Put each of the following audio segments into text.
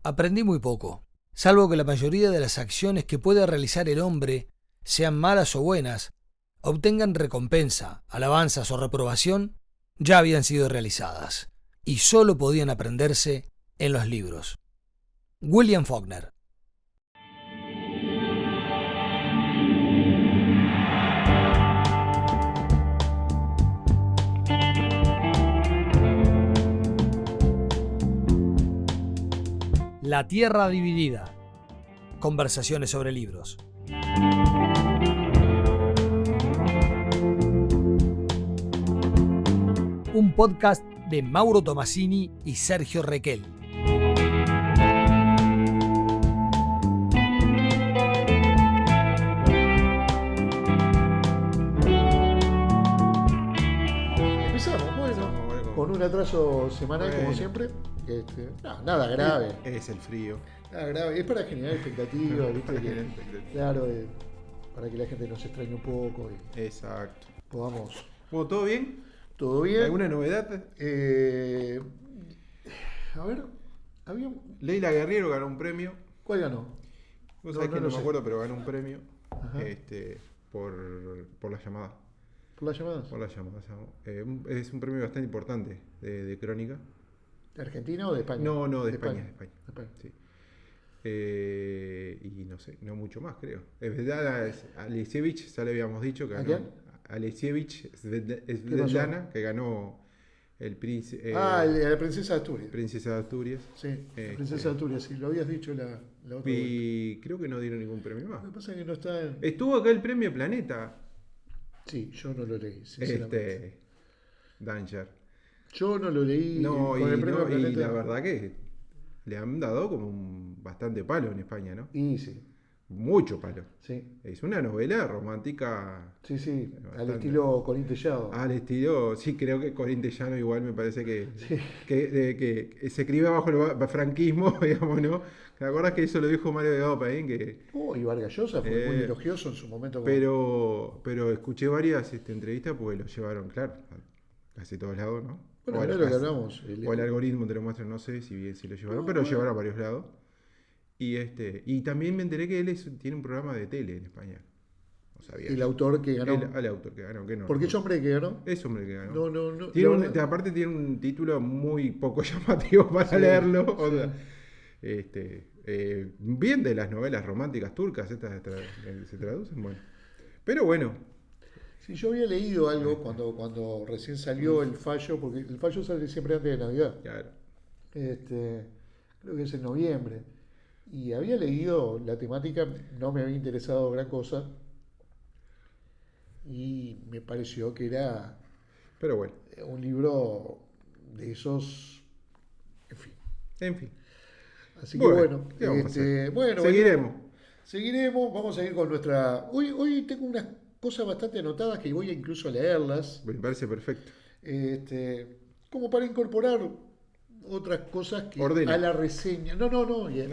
Aprendí muy poco, salvo que la mayoría de las acciones que puede realizar el hombre, sean malas o buenas, obtengan recompensa, alabanzas o reprobación, ya habían sido realizadas, y solo podían aprenderse en los libros. William Faulkner. La Tierra Dividida. Conversaciones sobre libros. Un podcast de Mauro Tomasini y Sergio Requel. Empezamos, bueno, con un atraso semanal como siempre. Nada grave. Es el frío. Nada grave. Es para generar expectativas, ¿viste? Claro, para que la gente nos extrañe un poco y Exacto. podamos. Bueno, ¿todo bien? ¿Todo bien? ¿Alguna novedad? A ver, había. Leila Guerriero ganó un premio. ¿Cuál ganó? Vos sabés que no me sé. acuerdo, pero ganó un premio. Ajá. Por la llamada. ¿Por las llamadas? Por la llamada. Es un premio bastante importante de crónica. ¿De Argentina o de España? No, de España. De España. Sí. Y no sé, no mucho más, creo. Es verdad, Alexeyevich, ya le habíamos dicho que ¿A ganó. quién? Alexeyevich Svetlana, que ganó el príncipe. La princesa de Asturias. Princesa de Asturias. Sí, la princesa de Asturias, sí, lo habías dicho la otra vez. Y creo que no dieron ningún premio más. Lo que pasa es que no está en. Estuvo acá el premio Planeta. Sí, yo no lo leí, sinceramente. Danger. Yo no lo leí No, con el y, premio no, y Planeta. la verdad que le han dado como bastante palo en España, ¿no? Y sí, Mucho palo. sí, Es una novela romántica sí, al bastante. estilo Corín Tellado. Al estilo, sí, creo que Corín Tellano igual me parece que, Sí. que se escribe bajo el franquismo, digamos, ¿no? ¿Te acuerdas que eso lo dijo Mario Delgado Paín? Y Vargas Llosa fue muy elogioso en su momento. Pero escuché varias entrevistas porque lo llevaron, claro, a casi todos lados, ¿no? Bueno, O es lo que hablamos. O el algoritmo te lo muestra, no sé si bien si lo llevaron, pero lo llevaron a varios lados. Y también me enteré que él tiene un programa de tele en España. No sabía. El autor que ganó. El autor que ganó, que no. ¿Por qué es hombre que ganó? Es hombre que ganó. No. Aparte tiene un título muy poco llamativo para leerlo. O sea, bien de las novelas románticas turcas, estas se traducen, bueno. Pero bueno. Sí, yo había leído algo cuando recién salió el fallo, porque el fallo sale siempre antes de Navidad. Claro. Creo que es en noviembre. Y había leído la temática, no me había interesado gran cosa. Y me pareció que era Pero bueno. un libro de esos. En fin. Así que bueno. ¿qué vamos a hacer? Bueno, Seguiremos. Vamos a ir con nuestra. Hoy tengo unas cosas bastante anotadas que voy a incluso leerlas. Me parece perfecto. Como para incorporar otras cosas que a la reseña. No.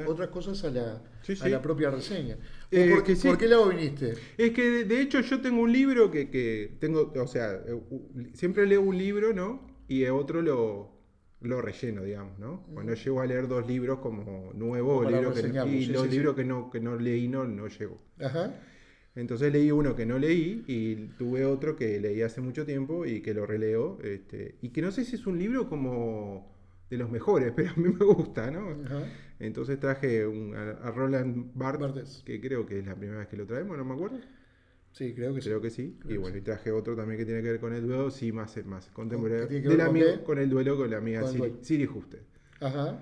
Otras cosas a la propia reseña. ¿Por qué lado viniste? Es que de hecho yo tengo un libro que tengo, o sea, siempre leo un libro, ¿no? Y otro lo relleno, digamos, ¿no? Cuando llego a leer dos libros como nuevos, los libros que no leí no llego. Ajá. Entonces leí uno que no leí y tuve otro que leí hace mucho tiempo y que lo releo. Y que no sé si es un libro como de los mejores, pero a mí me gusta, ¿no? Ajá. Entonces traje a Roland Barthes, que creo que es la primera vez que lo traemos, no me acuerdo. Sí, creo que sí. Y bueno, y traje otro también que tiene que ver con el duelo, sí, más contemporáneo. ¿Qué tiene que ver Con el duelo con la amiga Siri Husted. Ajá.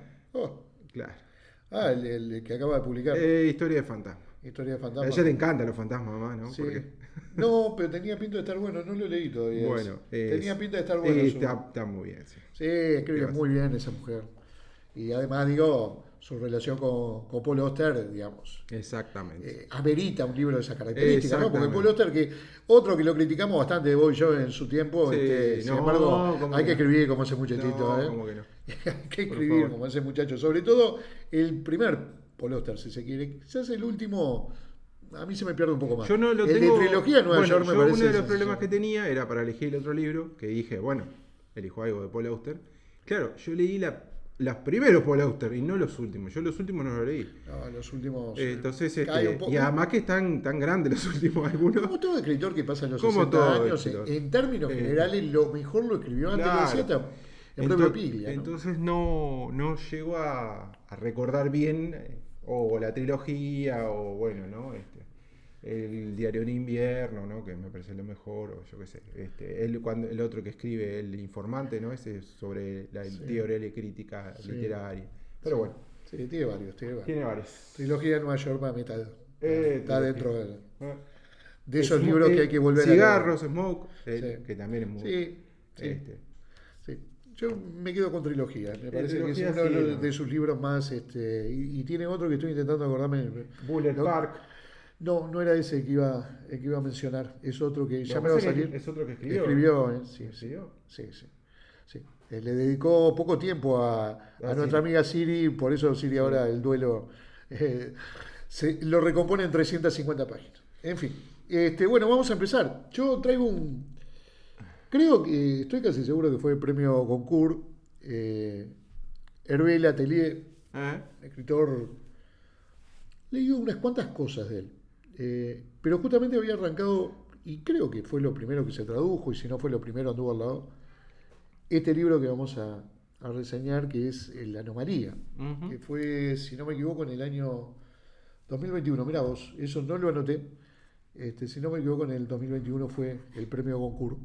Claro. El que acaba de publicar. Historia de fantasma. Historia de A fantasmas. ella te encantan los fantasmas, mamá, ¿no? Sí. Porque... No, pero tenía pinta de estar bueno, no lo leí todavía. Bueno, tenía pinta de estar bueno. Está muy bien, sí. Sí, escribe muy bien esa mujer. Y además, digo, su relación con Paul Auster, digamos. Exactamente. Amerita un libro de esa característica, ¿no? Porque Paul Auster, otro que lo criticamos bastante, vos y yo en su tiempo, sin embargo, hay que escribir como ese muchachito, no, ¿cómo que no? Hay que escribir como ese muchacho. Sobre todo el primer Paul Auster, si se quiere. Quizás el último, a mí se me pierde un poco más. Yo no lo el tengo... de Trilogía de Nueva York me parece. Uno de los problemas que tenía era para elegir el otro libro, que dije, bueno, elijo algo de Paul Auster. Claro, yo leí los primeros Paul Auster y no los últimos. Yo los últimos no los leí. No, los últimos. Entonces, y además que están tan grandes los últimos algunos. Como todo escritor que pasa en los 60 años, en términos generales, lo mejor lo escribió antes de los 60 en propio Piglia, ¿no? Entonces no llego a recordar bien o la trilogía o bueno, ¿no? El diario de invierno, ¿no? Que me parece lo mejor, o yo qué sé. El otro que escribe, El informante, ¿no? Ese sobre la teoría y crítica literaria. Pero bueno. Sí, tiene varios. Tiene varios. Trilogía de Nueva York para metal. Está dentro de esos Smoke, libros que hay que volver Cigarros, Smoke, que también es muy... Sí. Yo me quedo con trilogía. Me parece que es uno de sus libros más... y tiene otro que estoy intentando acordarme. Bullet Park. No era ese que iba a mencionar. Es otro que ya me va a salir. Es otro que escribió. Escribió, sí. Le dedicó poco tiempo a nuestra amiga Siri, por eso Siri ahora el duelo lo recompone en 350 páginas. En fin, bueno, vamos a empezar. Yo traigo creo que, estoy casi seguro que fue el premio Goncourt, Hervé Letelier, escritor. Leí unas cuantas cosas de él, pero justamente había arrancado, y creo que fue lo primero que se tradujo, y si no fue lo primero anduvo al lado, este libro que vamos a reseñar, que es La Anomalía, que fue, si no me equivoco, en el año 2021. Mirá vos, eso no lo anoté. Si no me equivoco, en el 2021 fue el premio Goncourt.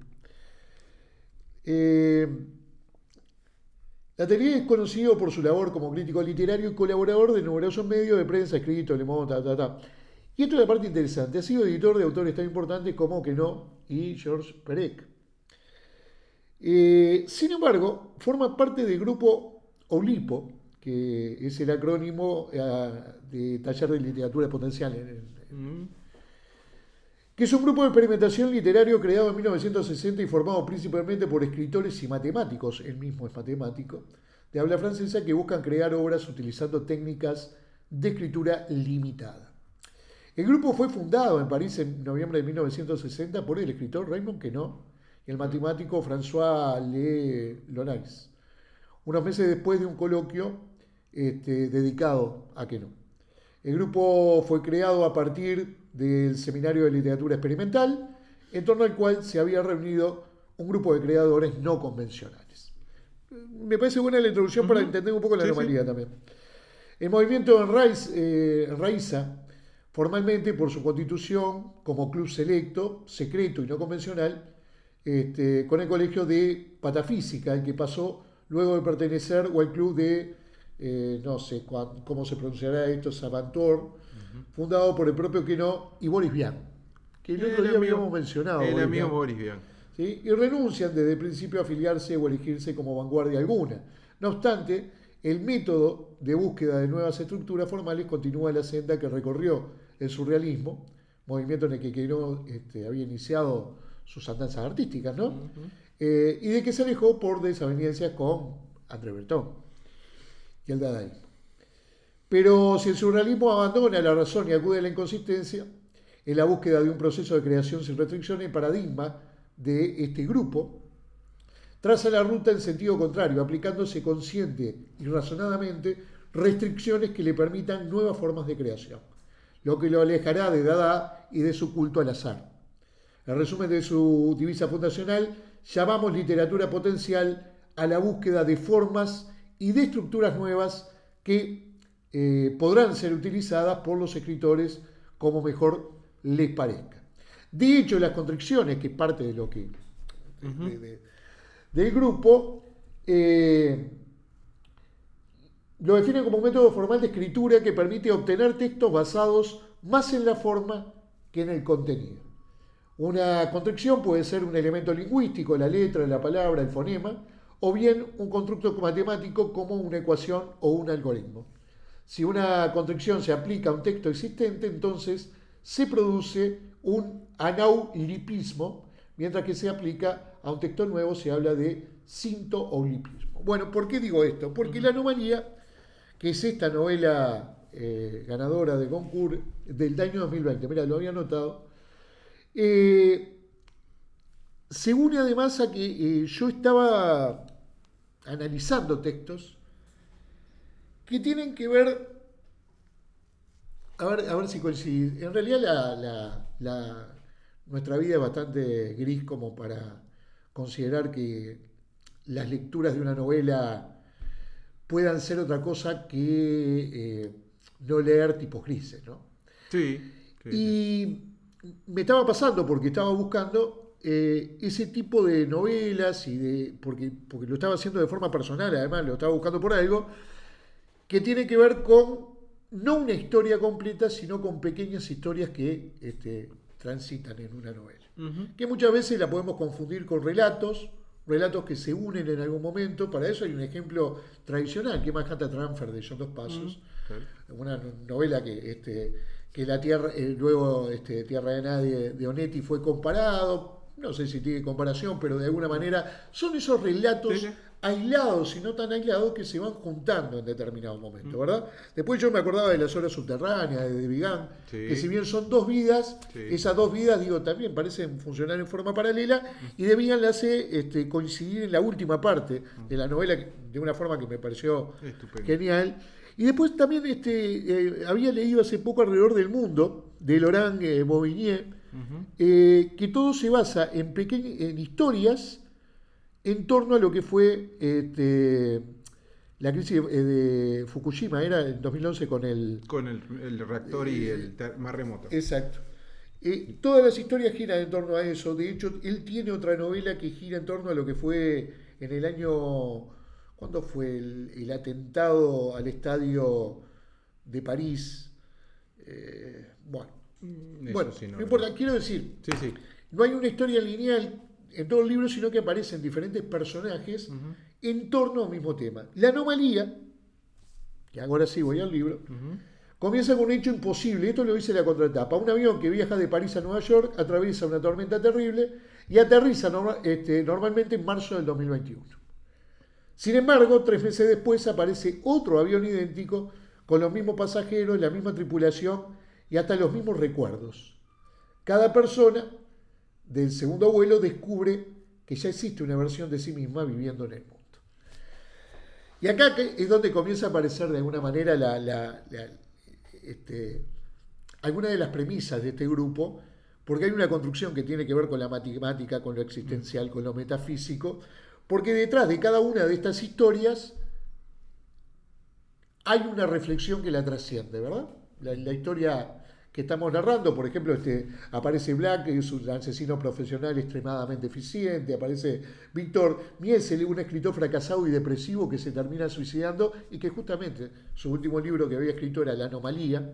Letelier es conocido por su labor como crítico literario y colaborador de numerosos medios de prensa, escrito, Le Monde, Y esto es la parte interesante. Ha sido editor de autores tan importantes como Queneau y Georges Perec. Sin embargo, forma parte del grupo OLIPO, que es el acrónimo de Taller de Literatura Potencial, que es un grupo de experimentación literario creado en 1960 y formado principalmente por escritores y matemáticos, él mismo es matemático, de habla francesa, que buscan crear obras utilizando técnicas de escritura limitada. El grupo fue fundado en París en noviembre de 1960 por el escritor Raymond Queneau y el matemático François Le Lonaix, unos meses después de un coloquio dedicado a Queneau. El grupo fue creado a partir del Seminario de Literatura Experimental, en torno al cual se había reunido un grupo de creadores no convencionales. Me parece buena la introducción para entender un poco la anomalía también. El movimiento enraiza formalmente por su constitución como club selecto, secreto y no convencional, con el colegio de patafísica, el que pasó luego de pertenecer o al club de, no sé cómo se pronunciará esto, Savantor, fundado por el propio Queneau y Boris Vian, que el otro día habíamos mencionado. El amigo Boris Vian. ¿Sí? Y renuncian desde el principio a afiliarse o elegirse como vanguardia alguna. No obstante, el método de búsqueda de nuevas estructuras formales continúa la senda que recorrió el surrealismo, movimiento en el que Queneau había iniciado sus andanzas artísticas, ¿no? Y de que se alejó por desavenencias con André Breton y el dadaísmo. Pero si el surrealismo abandona la razón y acude a la inconsistencia, en la búsqueda de un proceso de creación sin restricciones, el paradigma de este grupo traza la ruta en sentido contrario, aplicándose consciente y razonadamente restricciones que le permitan nuevas formas de creación, lo que lo alejará de Dada y de su culto al azar. En resumen de su divisa fundacional, llamamos literatura potencial a la búsqueda de formas y de estructuras nuevas que podrán ser utilizadas por los escritores como mejor les parezca. De hecho, las constricciones, que es parte de lo que del grupo, lo definen como un método formal de escritura que permite obtener textos basados más en la forma que en el contenido. Una constricción puede ser un elemento lingüístico, la letra, la palabra, el fonema, o bien un constructo matemático como una ecuación o un algoritmo. Si una constricción se aplica a un texto existente, entonces se produce un anaulipismo, mientras que se aplica a un texto nuevo se habla de sintoaulipismo. Bueno, ¿por qué digo esto? Porque La Anomalía, que es esta novela ganadora de Goncourt del año 2020, mira, lo había anotado, se une además a que yo estaba analizando textos que tienen que ver, a ver si coincide. En realidad nuestra vida es bastante gris como para considerar que las lecturas de una novela puedan ser otra cosa que no leer tipos grises, ¿no? Sí, sí, sí. Y me estaba pasando porque estaba buscando ese tipo de novelas porque lo estaba haciendo de forma personal, además lo estaba buscando por algo que tiene que ver con no una historia completa, sino con pequeñas historias que transitan en una novela. Que muchas veces la podemos confundir con relatos que se unen en algún momento. Para eso hay un ejemplo tradicional, que es Manhattan Transfer de John Dos Passos, una novela que la Tierra, luego Tierra de Nadie de Onetti fue comparado. No sé si tiene comparación, pero de alguna manera son esos relatos Sí, sí. aislados y no tan aislados que se van juntando en determinado momento, ¿verdad? Después yo me acordaba de Las Horas Subterráneas, de Vigan, Sí. que si bien son dos vidas, Sí. esas dos vidas, digo, también parecen funcionar en forma paralela, y de Vigan la hace coincidir en la última parte de la novela de una forma que me pareció Estupendo. genial. Y después también había leído hace poco Alrededor del Mundo, de Laurent Bovigné, que todo se basa en historias en torno a lo que fue la crisis de Fukushima, era en 2011 con el... Con el reactor y el mar remoto. Exacto. Todas las historias giran en torno a eso. De hecho, él tiene otra novela que gira en torno a lo que fue en el año... ¿Cuándo fue el atentado al estadio de París? Bueno, Sí, no importa. Quiero decir, Sí, sí. no hay una historia lineal en todo el libro, sino que aparecen diferentes personajes en torno a un mismo tema. La anomalía, que ahora sí voy al libro, comienza con un hecho imposible. Esto lo dice la contratapa. Un avión que viaja de París a Nueva York atraviesa una tormenta terrible y aterriza normalmente en marzo del 2021. Sin embargo, 3 meses después aparece otro avión idéntico con los mismos pasajeros, la misma tripulación y hasta los mismos recuerdos. Cada persona del segundo vuelo descubre que ya existe una versión de sí misma viviendo en el mundo. Y acá es donde comienza a aparecer de alguna manera alguna de las premisas de este grupo, porque hay una construcción que tiene que ver con la matemática, con lo existencial, con lo metafísico, porque detrás de cada una de estas historias hay una reflexión que la trasciende, ¿verdad? La historia que estamos narrando, por ejemplo, aparece Black, que es un asesino profesional extremadamente eficiente, aparece Víctor Miesel, un escritor fracasado y depresivo que se termina suicidando y que justamente su último libro que había escrito era La Anomalía.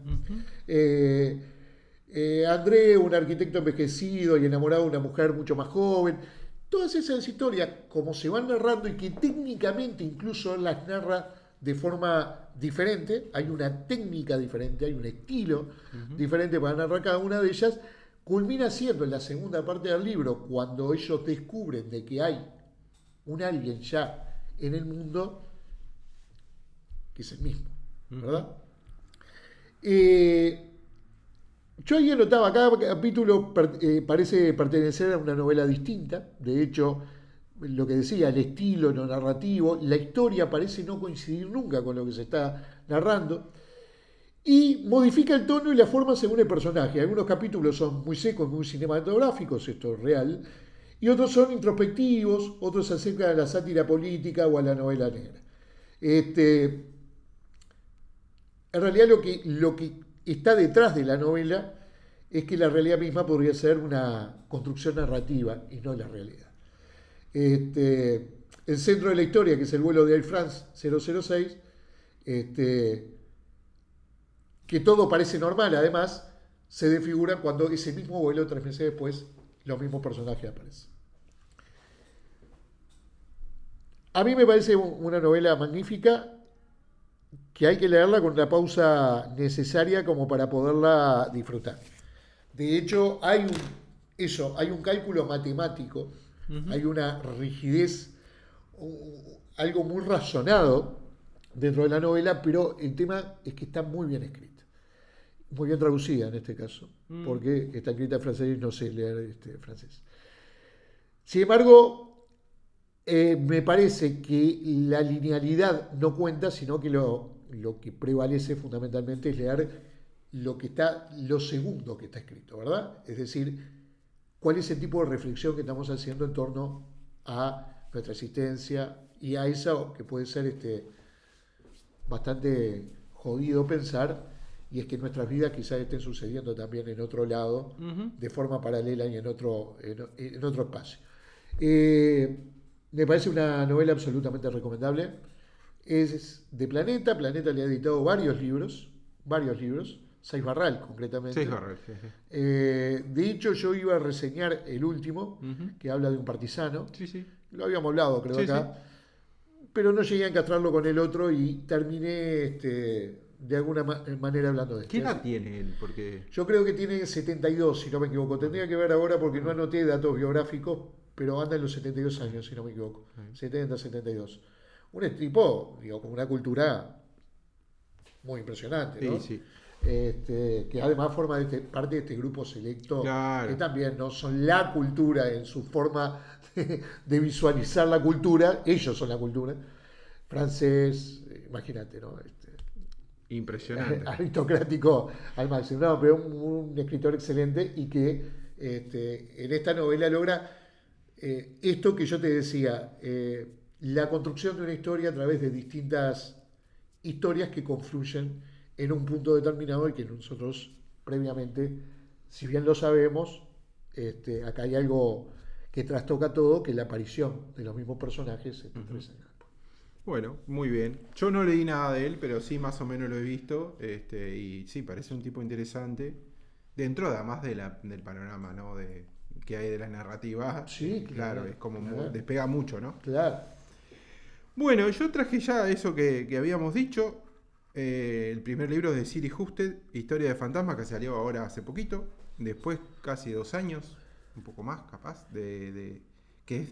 André, un arquitecto envejecido y enamorado de una mujer mucho más joven. Todas esas historias, como se van narrando y que técnicamente incluso las narra de forma diferente, hay una técnica diferente, hay un estilo diferente para narrar cada una de ellas, culmina siendo en la segunda parte del libro, cuando ellos descubren de que hay un alguien ya en el mundo, que es el mismo, ¿verdad? Yo ahí anotaba, cada capítulo parece pertenecer a una novela distinta. De hecho, lo que decía, el estilo, lo narrativo, la historia parece no coincidir nunca con lo que se está narrando. Y modifica el tono y la forma según el personaje. Algunos capítulos son muy secos, muy cinematográficos, esto es real. Y otros son introspectivos, otros se acercan a la sátira política o a la novela negra. En realidad lo que está detrás de la novela es que la realidad misma podría ser una construcción narrativa y no la realidad. El centro de la historia, que es el vuelo de Air France 006, que todo parece normal, además, se desfigura cuando ese mismo vuelo, 3 meses después, los mismos personajes aparecen. A mí me parece una novela magnífica, que hay que leerla con la pausa necesaria como para poderla disfrutar. De hecho, hay un cálculo matemático, hay una rigidez, algo muy razonado dentro de la novela, pero el tema es que está muy bien escrita, muy bien traducida en este caso, porque está escrita en francés y no sé leer francés. Sin embargo, me parece que la linealidad no cuenta, sino que lo que prevalece fundamentalmente es leer lo segundo que está escrito, ¿verdad? Es decir, cuál es el tipo de reflexión que estamos haciendo en torno a nuestra existencia y a eso que puede ser bastante jodido pensar, y es que nuestras vidas quizás estén sucediendo también en otro lado, de forma paralela y en otro espacio. Me parece una novela absolutamente recomendable. Es de Planeta. Planeta le ha editado varios libros, Saiz Barral concretamente. Saiz Barral, sí. De hecho, yo iba a reseñar el último, que habla de un partisano. Sí. Lo habíamos hablado, creo, acá. Sí. Pero no llegué a encastrarlo con el otro y terminé de alguna manera hablando de esto. ¿Qué edad tiene él? Porque... Yo creo que tiene 72, si no me equivoco. Tendría que ver ahora porque no anoté datos biográficos, pero anda en los 72 años, si no me equivoco. 70, 72. Un tipo, con una cultura muy impresionante, ¿no? Sí. Que además forma parte de este grupo selecto, claro, que también no son la cultura en su forma de visualizar la cultura. Ellos son la cultura. Francés, imagínate, ¿no? Impresionante. Aristocrático al máximo. No, pero un escritor excelente y que en esta novela logra esto que yo te decía, la construcción de una historia a través de distintas historias que confluyen en un punto determinado y que nosotros previamente, si bien lo sabemos, acá hay algo que trastoca todo, que es la aparición de los mismos personajes en 3 años. Bueno, muy bien. Yo no leí nada de él, pero sí más o menos lo he visto. Y sí, parece un tipo interesante. Dentro además del panorama, ¿no? Que hay de la narrativa. Sí, claro, es como despega mucho, ¿no? Claro. Bueno, yo traje ya eso que habíamos dicho. El primer libro de Siri Husted, Historia de Fantasma, que salió ahora hace poquito. Después casi 2 años, un poco más capaz, que es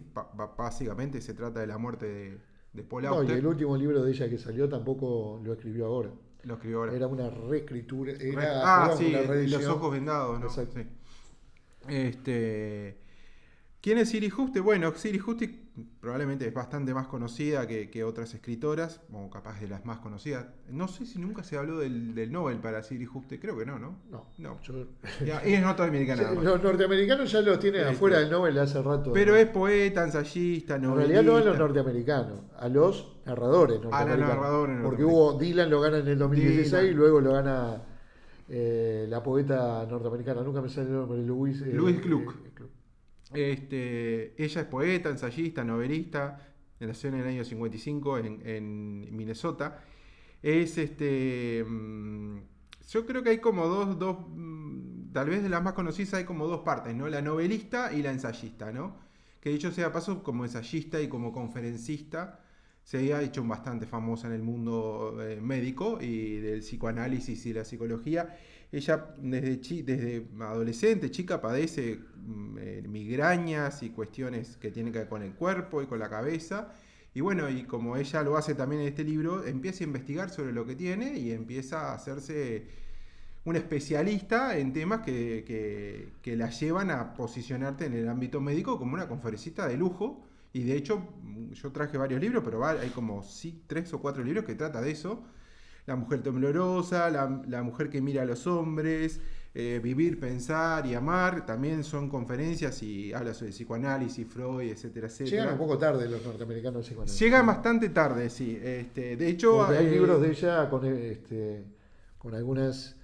básicamente se trata de la muerte de Paul Auster. No, y el último libro de ella que salió tampoco lo escribió ahora. Lo escribió ahora. Era una reescritura. Sí, una reedición. Los ojos vendados, ¿no? Exacto. Sí. ¿Quién es Siri Husted? Bueno, Siri Husted probablemente es bastante más conocida que otras escritoras, o capaz de las más conocidas. No sé si nunca se habló del Nobel para Siri Husted, creo que no. No. Y es norteamericana. Los norteamericanos ya los tienen afuera del Nobel hace rato. Pero es poeta, ensayista, novelista. En realidad no a los norteamericanos, a los narradores norteamericanos. A los narradores porque Dylan lo gana en el 2016 y luego lo gana la poeta norteamericana, nunca me sale el nombre, Louise Gluck. Ella es poeta, ensayista, novelista, nació en el año 55 en Minnesota. Yo creo que hay como dos, tal vez de las más conocidas hay como 2 partes, ¿no? La novelista y la ensayista, ¿no? Que dicho sea paso, como ensayista y como conferencista se había hecho bastante famosa en el mundo médico y del psicoanálisis y la psicología. Ella desde adolescente, chica, padece migrañas y cuestiones que tienen que ver con el cuerpo y con la cabeza. Y bueno, y como ella lo hace también en este libro, empieza a investigar sobre lo que tiene y empieza a hacerse un especialista en temas que la llevan a posicionarte en el ámbito médico como una conferencista de lujo. Y de hecho, yo traje varios libros, pero hay como 3 o 4 libros que trata de eso. La mujer temblorosa, la mujer que mira a los hombres, Vivir, Pensar y Amar, también son conferencias y habla sobre psicoanálisis, Freud, etcétera, etcétera. Llegan un poco tarde los norteamericanos al psicoanálisis. Llegan bastante tarde, sí. De hecho, porque hay libros de ella con algunas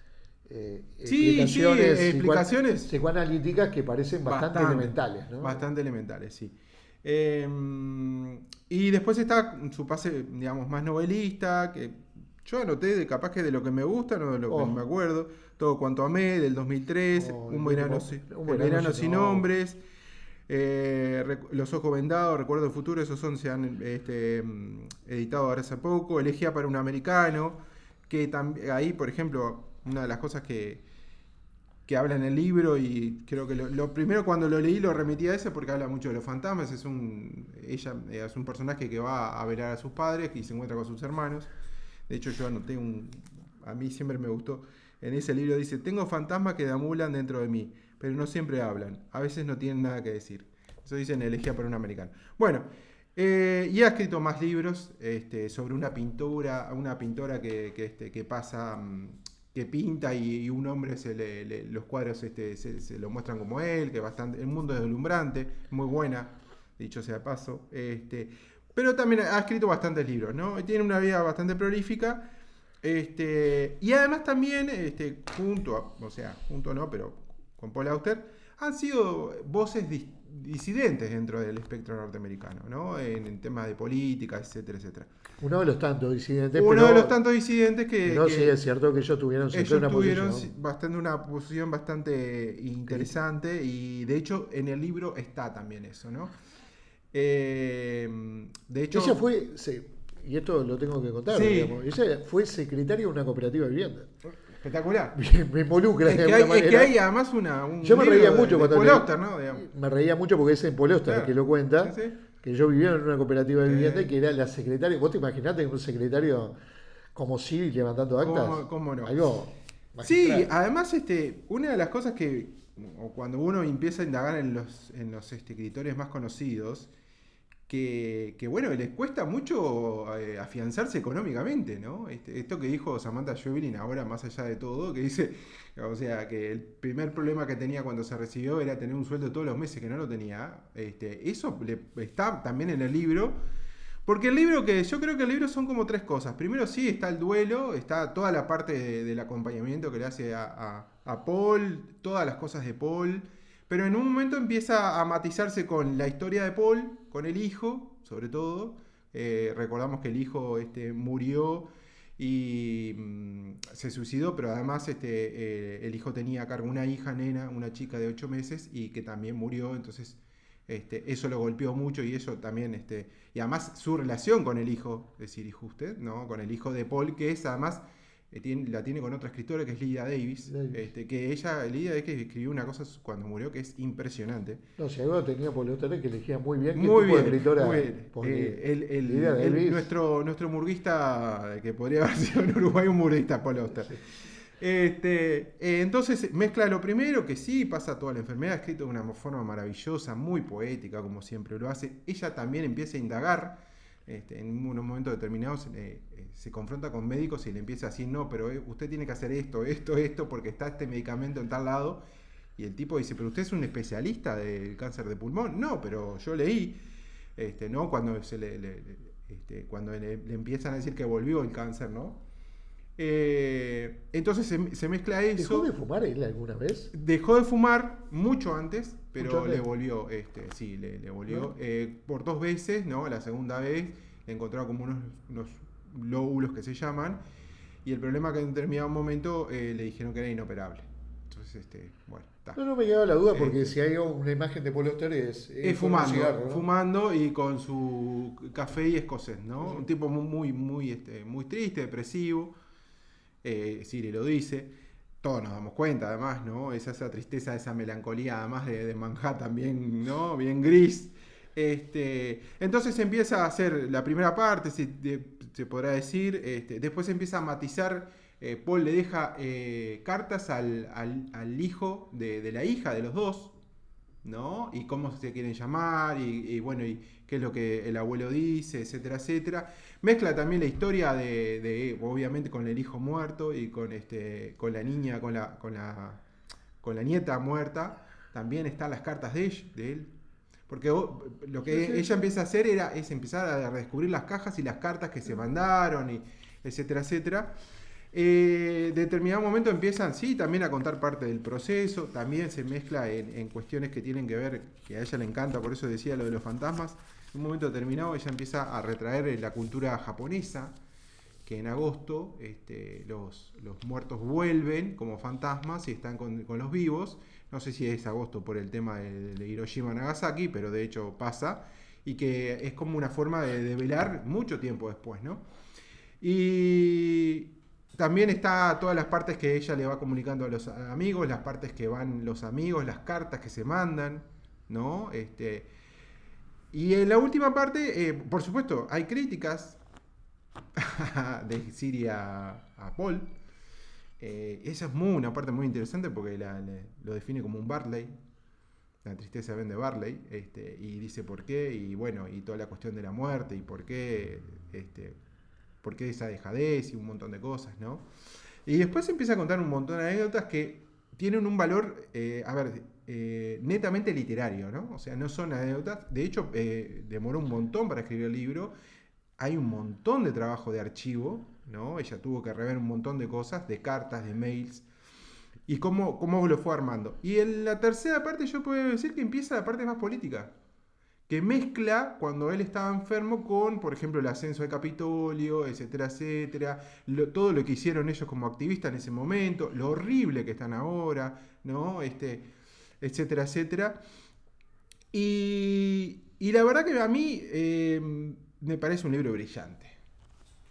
explicaciones psicoanalíticas que parecen bastante elementales, ¿no? Bastante elementales, sí. Y después está su pase, digamos, más novelista, que yo anoté capaz que de lo que me gusta, no de lo que me acuerdo. Todo cuanto amé, del 2003, Un verano sin nombres, Los ojos vendados, Recuerdo del futuro, esos se han editado ahora hace poco. Elegía para un americano, que ahí, por ejemplo, una de las cosas que habla en el libro, y creo que lo primero cuando lo leí lo remití a ese porque habla mucho de los fantasmas. Ella es un personaje que va a velar a sus padres y se encuentra con sus hermanos. De hecho, yo anoté a mí siempre me gustó, en ese libro dice: tengo fantasmas que deambulan dentro de mí, pero no siempre hablan, a veces no tienen nada que decir. Eso dice en Elegía para un americano. Bueno, Y ha escrito más libros sobre una pintora que pasa, que pinta y un hombre los cuadros se lo muestran como él, que bastante, el mundo es deslumbrante, muy buena, dicho sea de paso. Pero también ha escrito bastantes libros, ¿no? Tiene una vida bastante prolífica. Y además también, junto no, pero con Paul Auster, han sido voces disidentes dentro del espectro norteamericano, ¿no? En temas de política, etcétera, etcétera. Uno de los tantos disidentes. Uno de los tantos disidentes que... No, sí, es cierto que ellos tuvieron siempre una posición bastante interesante y de hecho en el libro está también eso, ¿no? De hecho... Ella fue... y esto lo tengo que contar, sí. Digamos, ella fue secretaria de una cooperativa de vivienda. Espectacular. Me involucra es de que alguna manera. Es que hay además yo me reía mucho cuando Paul Auster, ¿no? Me reía mucho porque es en Paul Auster claro. que lo cuenta, Sí. que yo vivía en una cooperativa de vivienda y que era la secretaria. ¿Vos te imaginás un secretario como civil levantando actas? ¿Cómo no? Algo magistral. Sí, además una de las cosas que cuando uno empieza a indagar en los escritores más conocidos, que bueno, les cuesta mucho afianzarse económicamente, ¿no? Esto que dijo Samantha Schweblin ahora, más allá de todo, que dice, o sea, que el primer problema que tenía cuando se recibió era tener un sueldo todos los meses, que no lo tenía. Eso está también en el libro, porque yo creo que el libro son como tres cosas. Primero sí, está el duelo, está toda la parte del acompañamiento que le hace a Paul, todas las cosas de Paul. Pero en un momento empieza a matizarse con la historia de Paul, con el hijo, sobre todo. Recordamos que el hijo murió y se suicidó, pero además el hijo tenía a cargo una hija, nena, una chica de 8 meses, y que también murió, entonces eso lo golpeó mucho y eso también, y además su relación con el hijo, es decir, hijo usted, ¿no? Con el hijo de Paul, que es además... la tiene con otra escritora que es Lydia Davis. Que Lydia Davis escribió una cosa cuando murió que es impresionante. No, si algo tenía Paul Auster que elegía muy bien muy bien, de escritora. Muy bien. Nuestro murguista, que podría haber sido en Uruguay un murguista, Paul Auster. Sí. Entonces mezcla lo primero, que sí, pasa toda la enfermedad, escrito de una forma maravillosa, muy poética, como siempre lo hace. Ella también empieza a indagar. En unos momentos determinados se confronta con médicos y le empieza a decir, no, pero usted tiene que hacer esto, porque está este medicamento en tal lado. Y el tipo dice, pero usted es un especialista del cáncer de pulmón. No, pero yo leí, ¿no? Cuando cuando le empiezan a decir que volvió el cáncer, ¿no? Entonces se mezcla eso. ¿Dejó de fumar él alguna vez? Dejó de fumar mucho antes, pero mucho antes. Le volvió, sí, le volvió por 2 veces, ¿no? La segunda vez le encontraron como unos lóbulos que se llaman, y el problema que en determinado momento le dijeron que era inoperable. Entonces, bueno, está. No me quedaba la duda porque si hay una imagen de Paul Auster es fumando, cigarro, ¿no? fumando y con su café y escocés, ¿no? Sí. Un tipo muy triste, depresivo. Siri lo dice, todos nos damos cuenta además, ¿no? Esa tristeza, esa melancolía además de Manhattan bien, ¿no? Bien gris. Entonces empieza a hacer la primera parte, se podrá decir, después empieza a matizar, Paul le deja cartas al hijo de la hija de los dos, ¿no? Y cómo se quieren llamar, y bueno, y qué es lo que el abuelo dice, etcétera, etcétera. Mezcla también la historia de obviamente con el hijo muerto y con la niña, con la nieta muerta. También están las cartas de él. Porque lo que ella empieza a hacer es empezar a redescubrir las cajas y las cartas que se mandaron, y etcétera, etcétera. Determinado momento empiezan, sí, también a contar parte del proceso. También se mezcla en cuestiones que tienen que ver, que a ella le encanta, por eso decía lo de los fantasmas. En un momento determinado ella empieza a retraer la cultura japonesa, que en agosto los muertos vuelven como fantasmas y están con los vivos. No sé si es agosto por el tema de Hiroshima Nagasaki, pero de hecho pasa, y que es como una forma de velar mucho tiempo después, ¿no? Y también está todas las partes que ella le va comunicando a los amigos, las partes que van los amigos, las cartas que se mandan, ¿no? Y en la última parte, por supuesto, hay críticas de Siria a Paul. Esa es una parte muy interesante porque lo define como un Bartley, La tristeza de Ben de Barley, y dice por qué, y bueno, y toda la cuestión de la muerte, y por qué esa dejadez y un montón de cosas, ¿no? Y después empieza a contar un montón de anécdotas que tienen un valor, netamente literario, ¿no? O sea, no son anécdotas. De hecho, demoró un montón para escribir el libro. Hay un montón de trabajo de archivo, ¿no? Ella tuvo que rever un montón de cosas, de cartas, de mails, y cómo lo fue armando. Y en la tercera parte yo puedo decir que empieza la parte más política, que mezcla cuando él estaba enfermo con, por ejemplo, el ascenso de Capitolio, etcétera, etcétera, todo lo que hicieron ellos como activistas en ese momento, lo horrible que están ahora, ¿no? Etcétera, etcétera. Y la verdad que a mí me parece un libro brillante.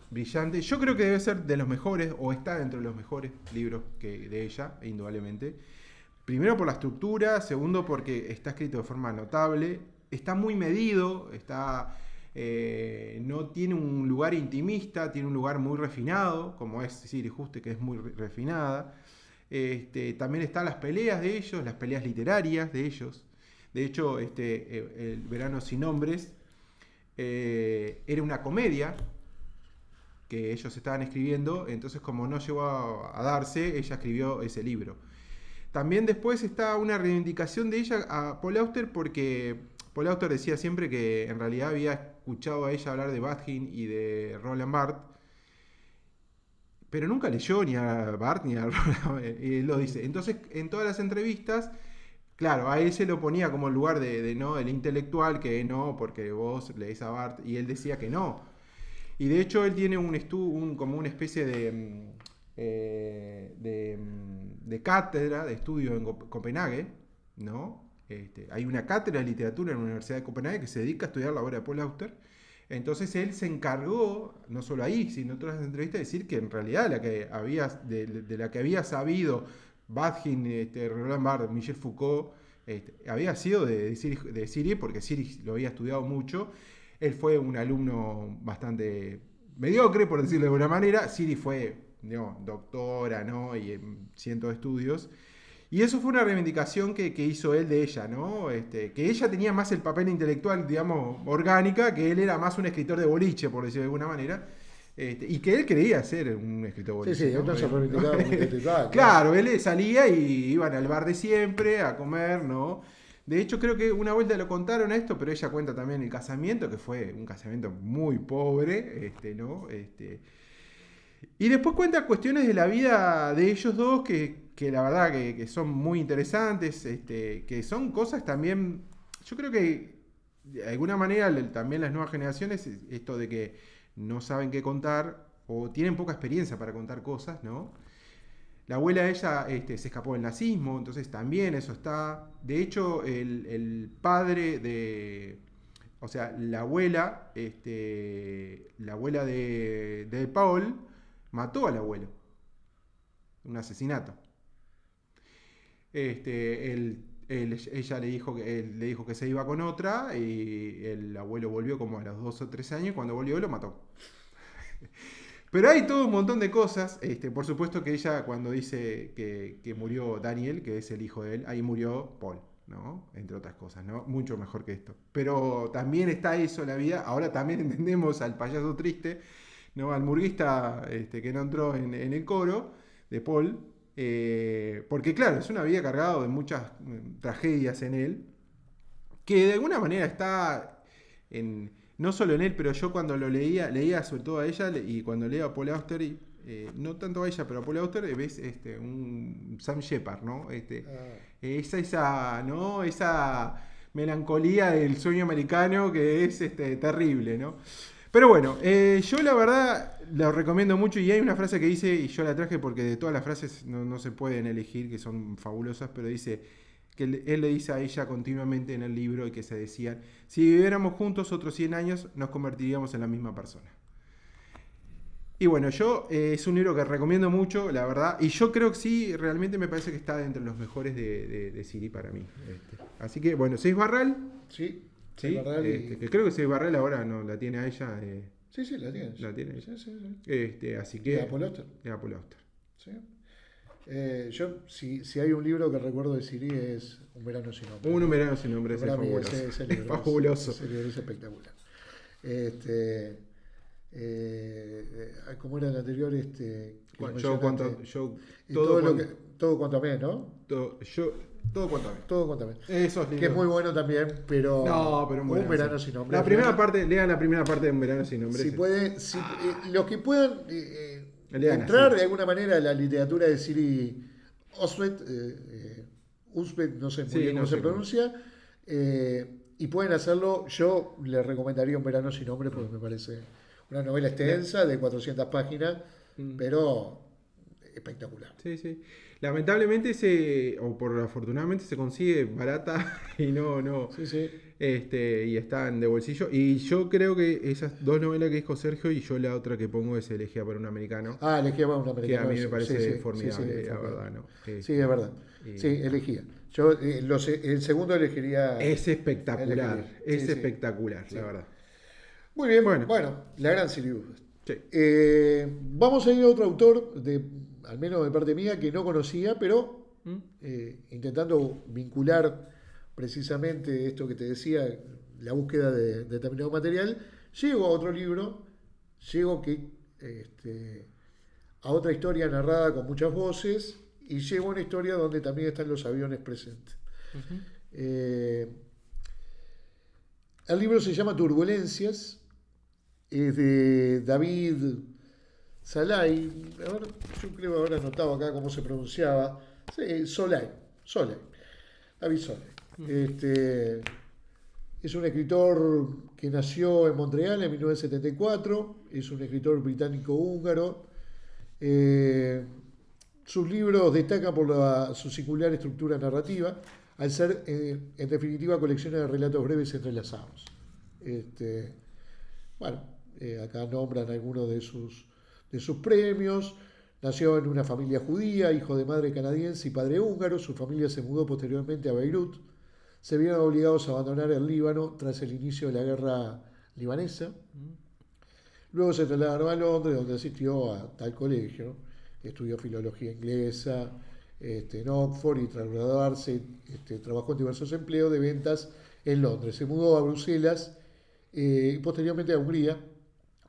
Brillante. Yo creo que debe ser de los mejores, o está dentro de los mejores libros de ella, indudablemente. Primero por la estructura, segundo porque está escrito de forma notable, está muy medido, no tiene un lugar intimista, tiene un lugar muy refinado, como es Siri Juste, que es muy refinada. También están las peleas de ellos, las peleas literarias de ellos. De hecho, El verano sin nombres era una comedia que ellos estaban escribiendo, entonces como no llegó a darse, ella escribió ese libro. También después está una reivindicación de ella a Paul Auster, porque Paul Auster decía siempre que en realidad había escuchado a ella hablar de Bakhtin y de Roland Barthes, pero nunca leyó ni a Barthes ni a Roland, y él lo dice. Entonces, en todas las entrevistas, claro, a él se lo ponía como el lugar de no, el intelectual, que no, porque vos leés a Barthes, y él decía que no. Y de hecho él tiene como una especie de cátedra de estudio en Copenhague, ¿no? Hay una cátedra de literatura en la Universidad de Copenhague que se dedica a estudiar la obra de Paul Auster. Entonces él se encargó, no solo ahí, sino en otras entrevistas, de decir que en realidad de la que había sabido Bakhtin, Roland Barthes, Michel Foucault, había sido de Siri, porque Siri lo había estudiado mucho. Él fue un alumno bastante mediocre, por decirlo de alguna manera. Siri fue doctora, ¿no? Y en cientos de estudios. Y eso fue una reivindicación que hizo él de ella, ¿no? Que ella tenía más el papel intelectual, digamos, orgánica, que él era más un escritor de boliche, por decirlo de alguna manera. Y que él creía ser un escritor de boliche. Sí, ¿no? entonces reivindicaba como intelectual. Claro, él salía y iban al bar de siempre a comer, ¿no? De hecho, creo que una vuelta lo contaron esto, pero ella cuenta también el casamiento, que fue un casamiento muy pobre, ¿no? Y después cuenta cuestiones de la vida de ellos dos que la verdad que son muy interesantes, que son cosas también, yo creo que de alguna manera también las nuevas generaciones, esto de que no saben qué contar o tienen poca experiencia para contar cosas, ¿no? La abuela de ella se escapó del nazismo, entonces también eso está. De hecho, el padre de... O sea, la abuela de Paul mató al abuelo. Un asesinato. Ella le dijo que se iba con otra y el abuelo volvió como a los 2 o 3 años y cuando volvió lo mató. Pero hay todo un montón de cosas. Por supuesto que ella cuando dice que murió Daniel, que es el hijo de él, ahí murió Paul, ¿no? Entre otras cosas, ¿no? Mucho mejor que esto. Pero también está eso, la vida. Ahora también entendemos al payaso triste, ¿no? Al murguista que no entró en el coro de Paul. Porque claro, es una vida cargada de muchas tragedias en él, que de alguna manera está no solo en él, pero yo cuando lo leía sobre todo a ella, y cuando leo a Paul Auster, no tanto a ella, pero a Paul Auster, ves un Sam Shepard, ¿no? Esa melancolía del sueño americano que es terrible, ¿no? Pero bueno, yo la verdad lo recomiendo mucho y hay una frase que dice, y yo la traje porque de todas las frases no se pueden elegir, que son fabulosas, pero dice que él le dice a ella continuamente en el libro y que se decían, si viviéramos juntos otros 100 años nos convertiríamos en la misma persona. Y bueno, es un libro que recomiendo mucho, la verdad, y yo creo que sí, realmente me parece que está entre los mejores de Siri para mí. Así que bueno, Seix Barral. Sí. Sí, que creo que Seix Barral ahora no la tiene a ella. Sí, la tiene. La tiene ella. Sí. Así que. De Apple Auster. De Apple Auster. Sí. Yo, si hay un libro que recuerdo de Siri es Un verano sin nombre. Un verano sin nombre, ese es Para mí fabuloso. ese libro Es fabuloso. ese libro es espectacular. ¿Cómo era el anterior? Que lo mencionaste. Todo cuanto a mí, ¿no? Todo cuanto a mí. Todo cuanto a mí. Esos Que es libros. muy bueno también, pero, No, pero Un verano sin nombre. La primera parte, lean la primera parte de Un verano sin nombre. Si puede, los que puedan Lean entrar así. de alguna manera a la literatura de Siri Oswald, no sé muy Sí, bien no cómo sé se cómo. pronuncia, y pueden hacerlo, yo les recomendaría Un verano sin nombre porque me parece una novela extensa de 400 páginas, pero espectacular. Sí, sí. Lamentablemente o por afortunadamente se consigue barata y no. Sí, sí. Y están de bolsillo. Y yo creo que esas dos novelas que dijo Sergio y yo la otra que pongo es Elegía para un americano. Elegía para un Que americano. a mí me parece sí, formidable, sí, la verdad, ¿no? Sí, es verdad. Y- Sí, elegía. Yo el segundo elegiría. Es espectacular, Elegir. es Sí, sí. espectacular, Sí. la verdad. Muy bien, Bueno. bueno, la gran Siri Oswald. Sí. Vamos a ir a otro autor, al menos de parte mía, que no conocía, pero intentando vincular precisamente esto que te decía, la búsqueda de determinado material, llego a otro libro, a otra historia narrada con muchas voces y llego a una historia donde también están los aviones presentes. El libro se llama Turbulencias, es de David Salai, a ver, yo creo haber anotado acá cómo se pronunciaba. Sí, Solay, David Solay. Es un escritor que nació en Montreal en 1974, es un escritor británico-húngaro. Sus libros destacan por su singular estructura narrativa, al ser en definitiva colecciones de relatos breves entrelazados. Acá nombran algunos de sus premios. Nació en una familia judía, hijo de madre canadiense y padre húngaro. Su familia se mudó posteriormente a Beirut. Se vieron obligados a abandonar el Líbano tras el inicio de la guerra libanesa. Luego se trasladaron a Londres, donde asistió a tal colegio. Estudió filología inglesa en Oxford y tras graduarse trabajó en diversos empleos de ventas en Londres. Se mudó a Bruselas y posteriormente a Hungría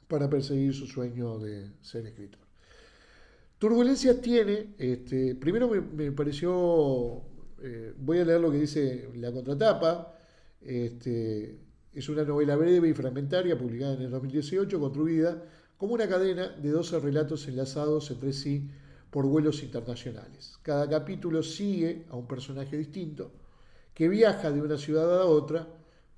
para perseguir su sueño de ser escritor. Turbulencias tiene, primero me pareció, voy a leer lo que dice la contratapa, es una novela breve y fragmentaria publicada en el 2018, construida como una cadena de 12 relatos enlazados entre sí por vuelos internacionales. Cada capítulo sigue a un personaje distinto que viaja de una ciudad a otra,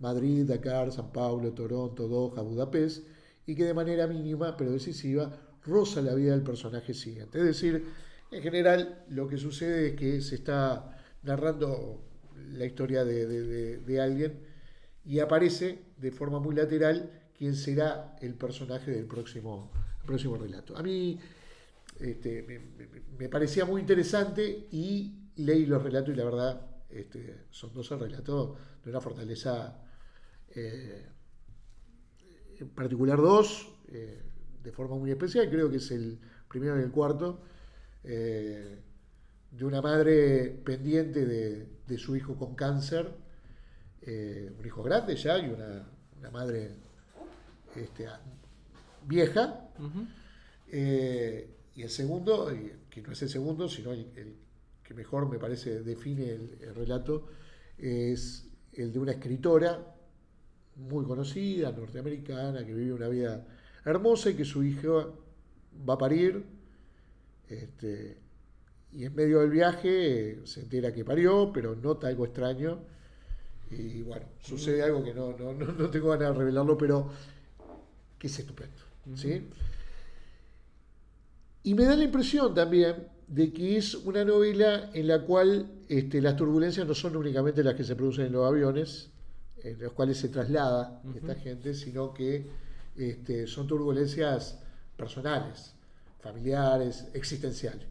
Madrid, Dakar, San Paulo, Toronto, Doha, Budapest, y que de manera mínima pero decisiva roza la vida del personaje siguiente. Es decir, en general lo que sucede es que se está narrando la historia de alguien y aparece de forma muy lateral quién será el personaje del próximo relato. A mí me parecía muy interesante y leí los relatos y la verdad son 12 relatos de una fortaleza en particular dos, de forma muy especial, creo que es el primero y el cuarto, de una madre pendiente de su hijo con cáncer, un hijo grande ya y una madre vieja. Y el segundo, que no es el segundo, sino el que mejor me parece define el relato, es el de una escritora muy conocida, norteamericana, que vive una vida hermosa y que su hija va a parir, y en medio del viaje se entera que parió, pero nota algo extraño y bueno, sucede algo que no tengo ganas de revelarlo, pero que es estupendo, ¿sí? Y me da la impresión también de que es una novela en la cual las turbulencias no son únicamente las que se producen en los aviones, en los cuales se traslada esta gente, sino que son turbulencias personales, familiares, existenciales.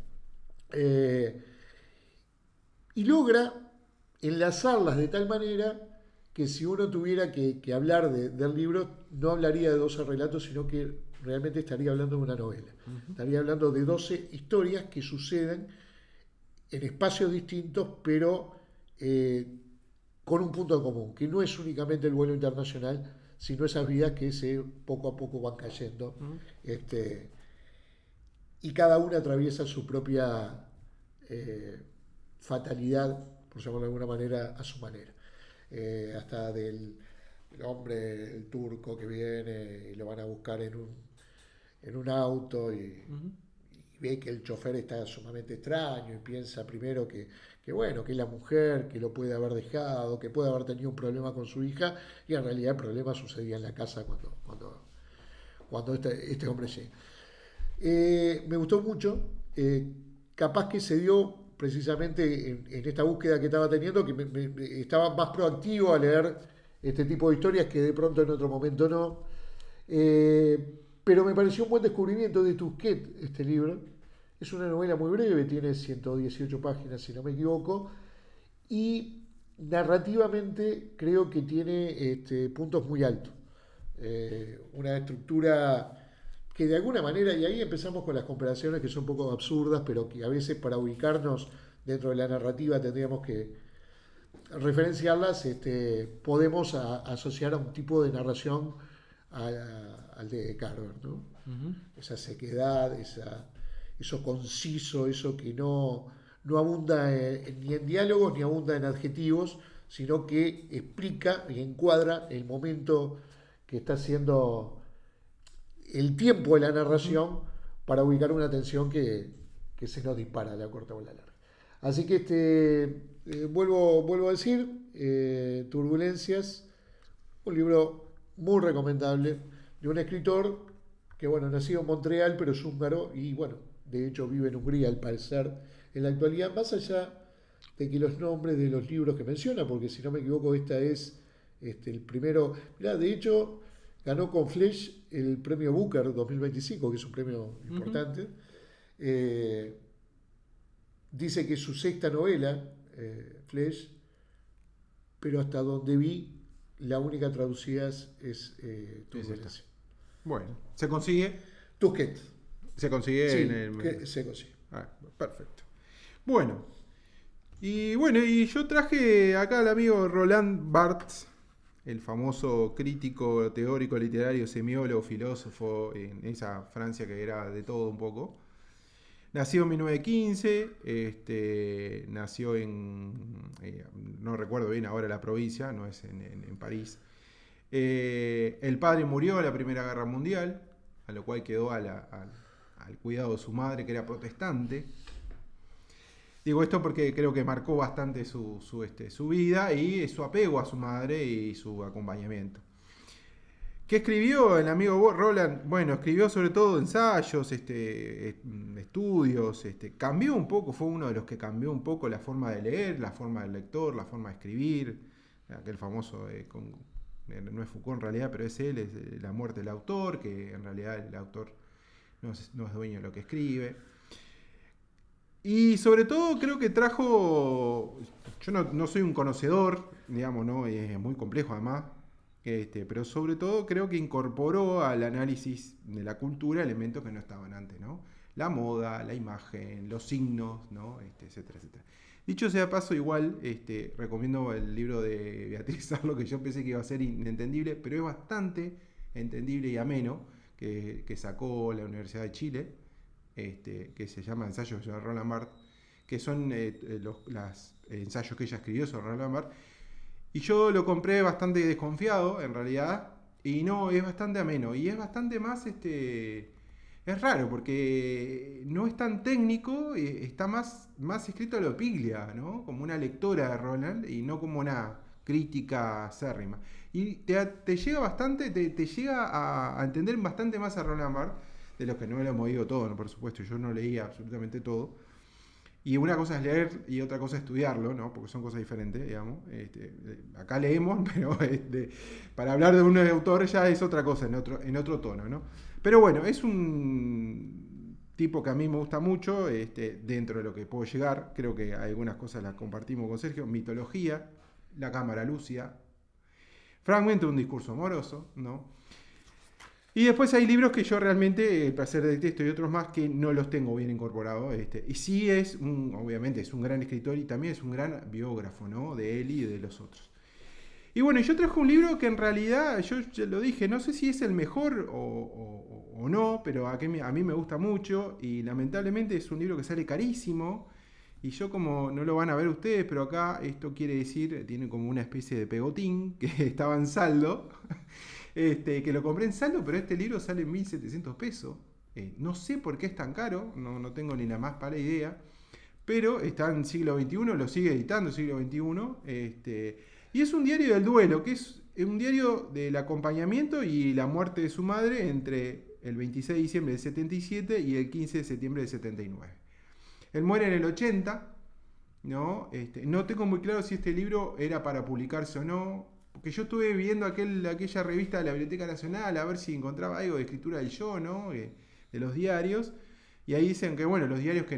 Y logra enlazarlas de tal manera que si uno tuviera que hablar del libro, no hablaría de 12 relatos, sino que realmente estaría hablando de una novela. Estaría hablando de 12 historias que suceden en espacios distintos, pero con un punto en común, que no es únicamente el vuelo internacional, sino esas vidas que poco a poco van cayendo. Y cada una atraviesa su propia fatalidad, por llamarlo de alguna manera, a su manera. Hasta del hombre, el turco que viene y lo van a buscar en un auto y ve que el chofer está sumamente extraño y piensa primero que bueno, que es la mujer, que lo puede haber dejado, que puede haber tenido un problema con su hija, y en realidad el problema sucedía en la casa cuando este hombre llega. Me gustó mucho, capaz que se dio precisamente en esta búsqueda que estaba teniendo, que estaba más proactivo a leer este tipo de historias que de pronto en otro momento no. Pero me pareció un buen descubrimiento de Tusquet este libro. Es una novela muy breve, tiene 118 páginas si no me equivoco, y narrativamente creo que tiene puntos muy altos. Una estructura que de alguna manera, y ahí empezamos con las comparaciones que son un poco absurdas, pero que a veces para ubicarnos dentro de la narrativa tendríamos que referenciarlas, podemos asociar a un tipo de narración al de Carver, ¿no? Esa sequedad, eso conciso, eso que no abunda ni en diálogos ni abunda en adjetivos, sino que explica y encuadra el momento que está haciendo el tiempo de la narración para ubicar una tensión que se nos dispara a la corta o a la larga. Así que vuelvo a decir, Turbulencias, un libro muy recomendable de un escritor que, bueno, nacido en Montreal, pero es húngaro y, bueno, de hecho vive en Hungría al parecer en la actualidad, más allá de que los nombres de los libros que menciona, porque si no me equivoco esta es el primero, mirá, de hecho ganó con Flesch el premio Booker 2025, que es un premio importante. Dice que es su sexta novela, Flesch, pero hasta donde vi la única traducida es Turbulencia. Bueno, ¿se consigue? Tusquet. ¿Se consigue Sí, en el...? se consigue. Perfecto. Bueno, y yo traje acá al amigo Roland Barthes, el famoso crítico, teórico, literario, semiólogo, filósofo en esa Francia que era de todo un poco. Nació en 1915, nació no recuerdo bien ahora la provincia, no es en París. El padre murió en la Primera Guerra Mundial, a lo cual quedó al cuidado de su madre, que era protestante. Digo esto porque creo que marcó bastante su vida y su apego a su madre y su acompañamiento. ¿Qué escribió el amigo Roland? Bueno, escribió sobre todo ensayos, estudios, cambió un poco, fue uno de los que cambió un poco la forma de leer, la forma del lector, la forma de escribir, aquel famoso, no es Foucault en realidad, pero es él, es La muerte del autor, que en realidad el autor no es dueño de lo que escribe. Y sobre todo creo que trajo, yo no soy un conocedor, digamos, ¿no? Es muy complejo además, pero sobre todo creo que incorporó al análisis de la cultura elementos que no estaban antes, ¿no? La moda, la imagen, los signos, ¿no? Etcétera, etcétera. Dicho sea paso, igual recomiendo el libro de Beatriz Arlo, que yo pensé que iba a ser inentendible, pero es bastante entendible y ameno, que sacó la Universidad de Chile, que se llama Ensayos de Roland Barthes, que son los ensayos que ella escribió sobre Roland Barthes. Y yo lo compré bastante desconfiado, en realidad, y no, es bastante ameno, y es bastante más, es raro, porque no es tan técnico, está más escrito a lo Piglia, ¿no? Como una lectora de Roland, y no como una crítica acérrima. Y te llega bastante, te llega a entender bastante más a Roland Barthes, de los que no lo hemos oído todo, ¿no? Por supuesto, yo no leía absolutamente todo. Y una cosa es leer y otra cosa es estudiarlo, ¿no? Porque son cosas diferentes, digamos. Acá leemos, pero para hablar de un autor ya es otra cosa, en otro tono, ¿no? Pero bueno, es un tipo que a mí me gusta mucho, dentro de lo que puedo llegar. Creo que algunas cosas las compartimos con Sergio. Mitología, La cámara lúcida, Fragmento de un discurso amoroso, ¿no? Y después hay libros que yo realmente, El placer del texto y otros más, que no los tengo bien incorporados. Y sí obviamente es un gran escritor y también es un gran biógrafo, ¿no? De él y de los otros. Y bueno, yo traje un libro que en realidad, yo ya lo dije, no sé si es el mejor o no, pero a mí me gusta mucho y lamentablemente es un libro que sale carísimo. Y yo, como no lo van a ver ustedes, pero acá esto quiere decir, tiene como una especie de pegotín que estaba en saldo, que lo compré en saldo, pero este libro sale en 1.700 pesos. No sé por qué es tan caro, no tengo ni la más pálida idea, pero está en siglo XXI, lo sigue editando siglo XXI, y es un diario del duelo, que es un diario del acompañamiento y la muerte de su madre entre el 26 de diciembre del 77 y el 15 de septiembre del 79. Él muere en el 80, ¿no? No tengo muy claro si este libro era para publicarse o no, porque yo estuve viendo aquella revista de la Biblioteca Nacional a ver si encontraba algo de escritura del yo, ¿no? De los diarios, y ahí dicen que, bueno, los diarios que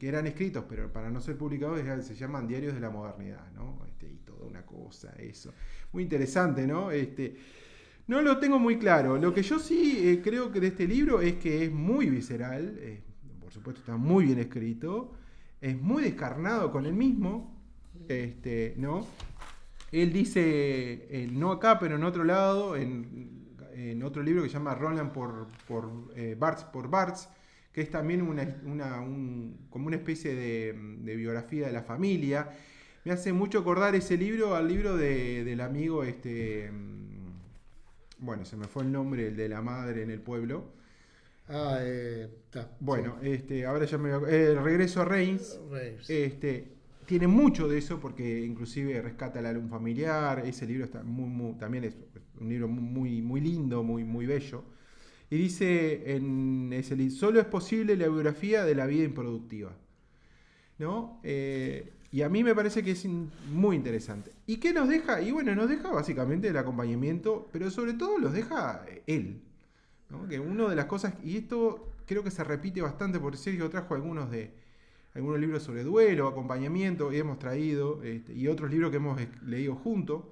eran escritos, pero para no ser publicados, se llaman diarios de la modernidad, ¿no? Y toda una cosa, eso. Muy interesante, ¿no? No lo tengo muy claro. Lo que yo sí creo que de este libro es que es muy visceral, por supuesto está muy bien escrito, es muy descarnado con él mismo, ¿no? Él dice, no acá, pero en otro lado, en otro libro que se llama Roland por Barthes, que es también como una especie de biografía de la familia. Me hace mucho acordar ese libro al libro del amigo, bueno, se me fue el nombre, el de la madre en el pueblo. Bueno, sí. Ahora ya me el regreso a Reims. Tiene mucho de eso porque inclusive rescata el álbum familiar. Ese libro está también es un libro muy, muy lindo, muy, muy bello. Y dice en ese libro, solo es posible la biografía de la vida improductiva, ¿no? Y a mí me parece que es muy interesante. ¿Y qué nos deja? Y bueno, nos deja básicamente el acompañamiento, pero sobre todo los deja él, ¿no? Que una de las cosas, y esto creo que se repite bastante, porque Sergio trajo algunos libros sobre duelo, acompañamiento, y hemos traído, y otros libros que hemos leído juntos,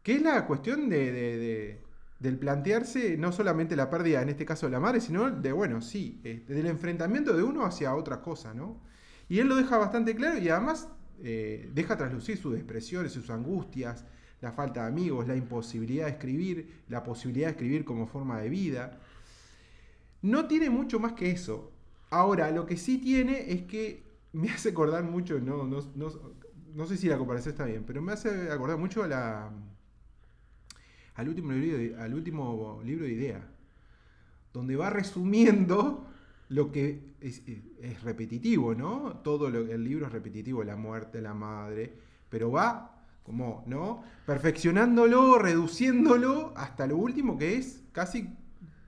que es la cuestión del plantearse no solamente la pérdida, en este caso de la madre, sino del enfrentamiento de uno hacia otra cosa, ¿no? Y él lo deja bastante claro y además deja traslucir sus depresiones, sus angustias, la falta de amigos, la imposibilidad de escribir, la posibilidad de escribir como forma de vida. No tiene mucho más que eso. Ahora, lo que sí tiene es que me hace acordar mucho, no sé si la comparación está bien, pero me hace acordar mucho al último libro de Idea, donde va resumiendo lo que es repetitivo, ¿no? El libro es repetitivo, la muerte, la madre, pero va como, ¿no? Perfeccionándolo, reduciéndolo hasta lo último, que es casi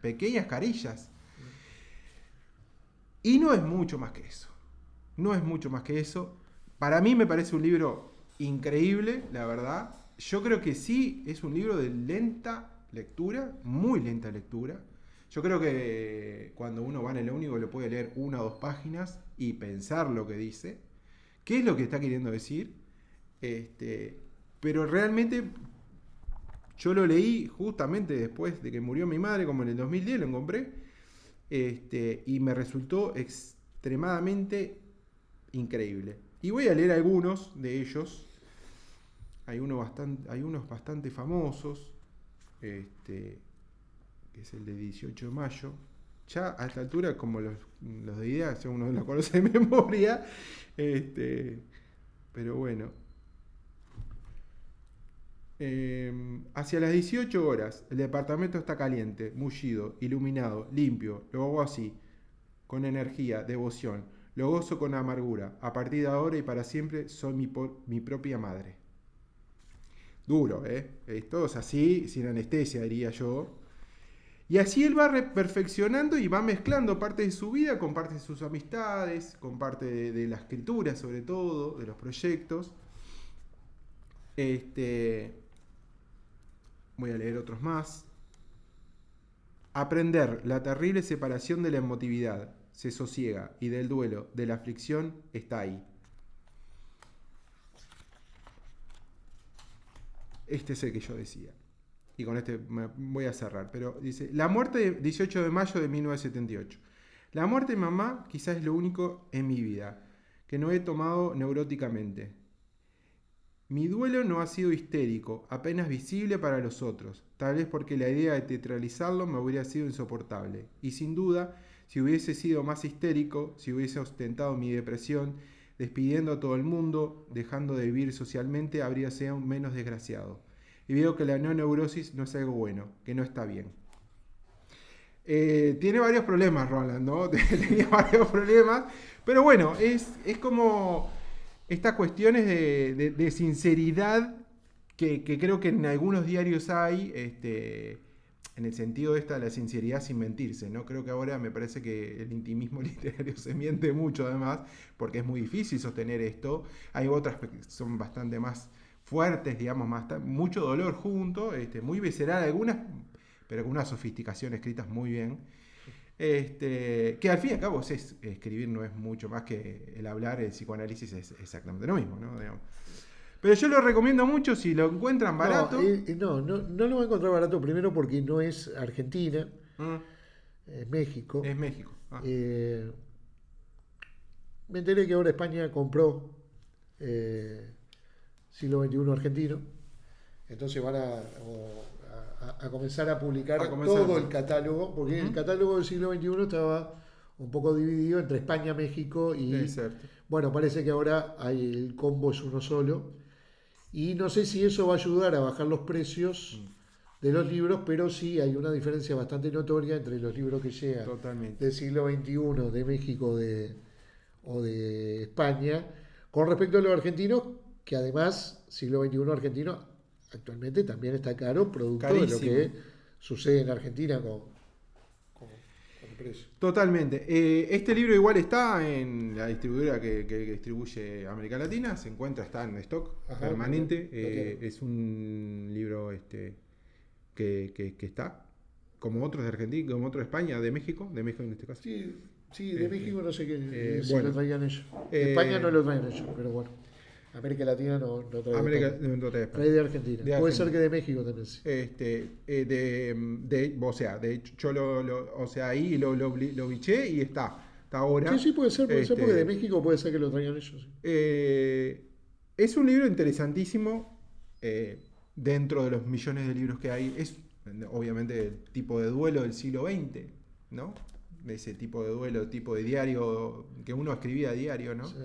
pequeñas carillas. Y no es mucho más que eso. No es mucho más que eso. Para mí me parece un libro increíble, la verdad. Yo creo que sí es un libro de lenta lectura, muy lenta lectura. Yo creo que cuando uno va en el ómnibus lo puede leer 1 o 2 páginas y pensar lo que dice, qué es lo que está queriendo decir. Pero realmente yo lo leí justamente después de que murió mi madre, como en el 2010 lo compré, y me resultó extremadamente increíble. Y voy a leer algunos de ellos. Hay unos bastante famosos, que es el de 18 de mayo. Ya a esta altura, como los de Idea, ya uno los conoce de memoria. Pero bueno. Hacia las 18 horas, el departamento está caliente, mullido, iluminado, limpio. Lo hago así, con energía, devoción. Lo gozo con amargura. A partir de ahora y para siempre soy mi propia madre. Duro, ¿eh? Esto es así, sin anestesia, diría yo. Y así él va perfeccionando y va mezclando parte de su vida con parte de sus amistades, con parte de la escritura, sobre todo, de los proyectos. Voy a leer otros más. Aprender la terrible separación de la emotividad, se sosiega, y del duelo, de la aflicción, está ahí. Este es el que yo decía. y con este voy a cerrar, pero dice, la muerte del 18 de mayo de 1978. La muerte de mamá quizás es lo único en mi vida que no he tomado neuróticamente. Mi duelo no ha sido histérico, apenas visible para los otros, tal vez porque la idea de teatralizarlo me hubiera sido insoportable. Y sin duda, si hubiese sido más histérico, si hubiese ostentado mi depresión, despidiendo a todo el mundo, dejando de vivir socialmente, habría sido menos desgraciado. Y veo que la no neurosis no es algo bueno, que no está bien. Tiene varios problemas, Roland, ¿no? Tenía varios problemas, pero bueno, es como estas cuestiones de sinceridad que creo que en algunos diarios hay, en el sentido de la sinceridad sin mentirse, ¿no? Creo que ahora me parece que el intimismo literario se miente mucho, además, porque es muy difícil sostener esto. Hay otras que son bastante más fuertes, digamos, mucho dolor junto, muy visceral algunas, pero con una sofisticación escritas muy bien. Que al fin y al cabo escribir no es mucho más que el hablar, el psicoanálisis es exactamente lo mismo, ¿no? Digamos. Pero yo lo recomiendo mucho si lo encuentran barato. No lo va a encontrar barato, primero porque no es Argentina, es México. Es México. Me enteré que ahora España compró siglo XXI argentino, entonces van a comenzar a publicar todo el catálogo, porque el catálogo del siglo XXI estaba un poco dividido entre España, México y... Bueno, parece que ahora el combo es uno solo. Y no sé si eso va a ayudar a bajar los precios de los libros, pero sí hay una diferencia bastante notoria entre los libros que llegan del siglo XXI de México o de España con respecto a los argentinos, que además siglo XXI argentino actualmente también está caro, producto Carísimo. De lo que sucede en Argentina con el precio. Totalmente. Este libro igual está en la distribuidora que distribuye América Latina, está en stock permanente. Es un libro que está, como otros de Argentina, como otros de España, de México en este caso. Sí, de México no sé qué si lo traían ellos. España no lo traen ellos, pero bueno. América Latina no trae. Trae de Argentina. Puede ser que de México también. Sí. De hecho, yo ahí lo biché y está ahora. Sí, puede ser porque de México puede ser que lo traigan ellos. Sí. Es un libro interesantísimo dentro de los millones de libros que hay. Es obviamente el tipo de duelo del siglo XX, ¿no? Ese tipo de duelo, tipo de diario que uno escribía a diario, ¿no? Sí.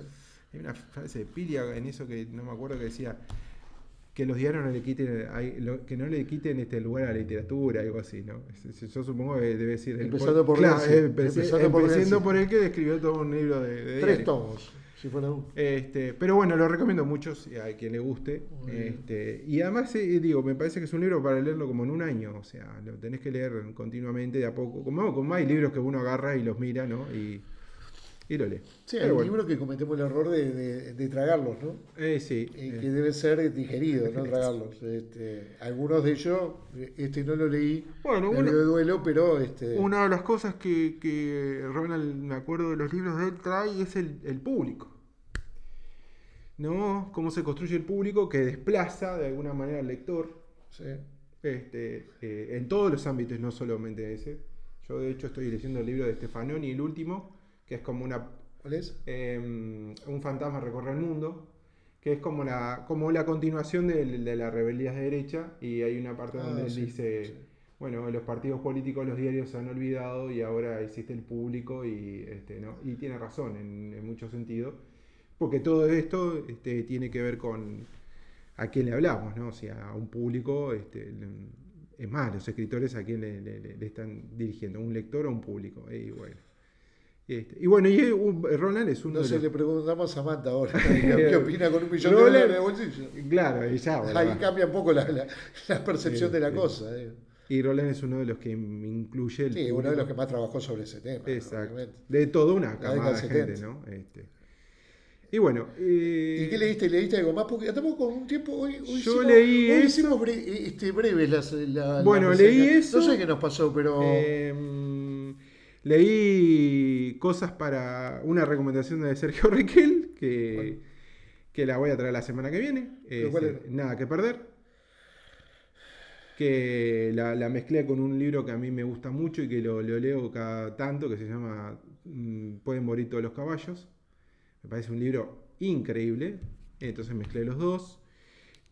Hay una frase de Pilia en eso que no me acuerdo, que decía que los diarios no le quiten este lugar a la literatura, algo así, ¿no? Yo supongo que debe decir empezando por el que escribió todo un libro de 3 diario. tomos, si fuera uno. Pero bueno, lo recomiendo mucho a quien le guste. Y además me parece que es un libro para leerlo como en un año, o sea, lo tenés que leer continuamente de a poco, como hay libros que uno agarra y los mira, ¿no? Y lo lee. Sí, hay libros que cometemos el error de tragarlos, ¿no? Sí. Que debe ser digerido, no tragarlos. Algunos de ellos, no lo leí, de duelo, pero... Una de las cosas que Ronald, me acuerdo de los libros de él, trae es el público. ¿No? Cómo se construye el público que desplaza de alguna manera al lector. Sí. En todos los ámbitos, no solamente ese. Yo de hecho estoy leyendo el libro de Stefanoni, el último, que es como ¿cuál es? Un fantasma recorre el mundo, que es como la continuación de la rebeldía de derecha, y hay una parte donde él dice, bueno, los partidos políticos, los diarios se han olvidado y ahora existe el público y ¿no? Y tiene razón en muchos sentidos, porque todo esto tiene que ver con a quién le hablamos, ¿no? O sea, a un público, es más, los escritores a quién le están dirigiendo, un lector o un público, y bueno. Y Roland es uno de los... le preguntamos a Samantha ahora qué opina con $1 millón de bolsillo. Claro, ahí cambia un poco la percepción de la cosa. Y Roland es uno de los que incluye el público. Uno de los que más trabajó sobre ese tema. Exacto. De toda una camada de gente, ¿no? Y bueno. ¿Y qué leíste? ¿Leíste algo más? Porque estamos con un tiempo. Hoy hicimos breves las leí eso. No sé qué nos pasó, pero. Leí cosas para una recomendación de Sergio Riquel, que la voy a traer la semana que viene. ¿Cuál era? Nada que perder. que la mezclé con un libro que a mí me gusta mucho y que lo leo cada tanto, que se llama Pueden morir todos los caballos. Me parece un libro increíble, entonces mezclé los dos.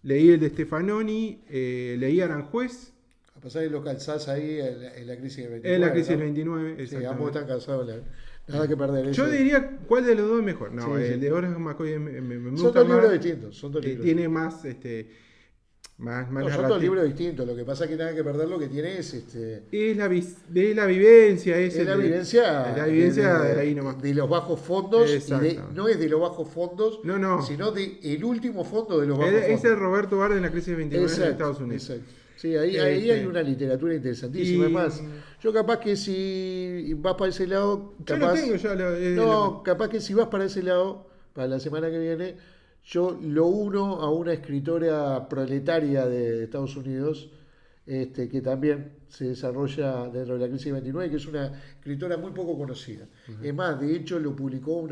Leí el de Stefanoni, leí Aranjuez. A pesar de que lo calzás ahí en la crisis del 29. En la crisis ¿no? del 29, Sí, exactamente. ambos están calzados. Nada que perder. Yo eso. diría, ¿cuál de los dos es mejor? No, Sí, el sí. de Horace McCoy me Son gusta dos libros más. distintos. Son dos libros Tiene más, más No, son dos narrativo. libros distintos. Lo que pasa es que nada que perder lo que tiene es Es la vivencia, es la vivencia, de ahí nomás. de los bajos fondos. Exacto. No es de los bajos fondos, No. sino de el último fondo de los bajos Es el fondos. Roberto Barde en la crisis del 29 en Estados Unidos. Exacto. Sí, ahí hay una literatura interesantísima. Es más, yo capaz que si vas para ese lado, Yo lo capaz, tengo ya. no, capaz que si vas para ese lado, para la semana que viene, yo lo uno a una escritora proletaria de Estados Unidos, que también se desarrolla dentro de la crisis del 29, que es una escritora muy poco conocida. Es más, de hecho lo publicó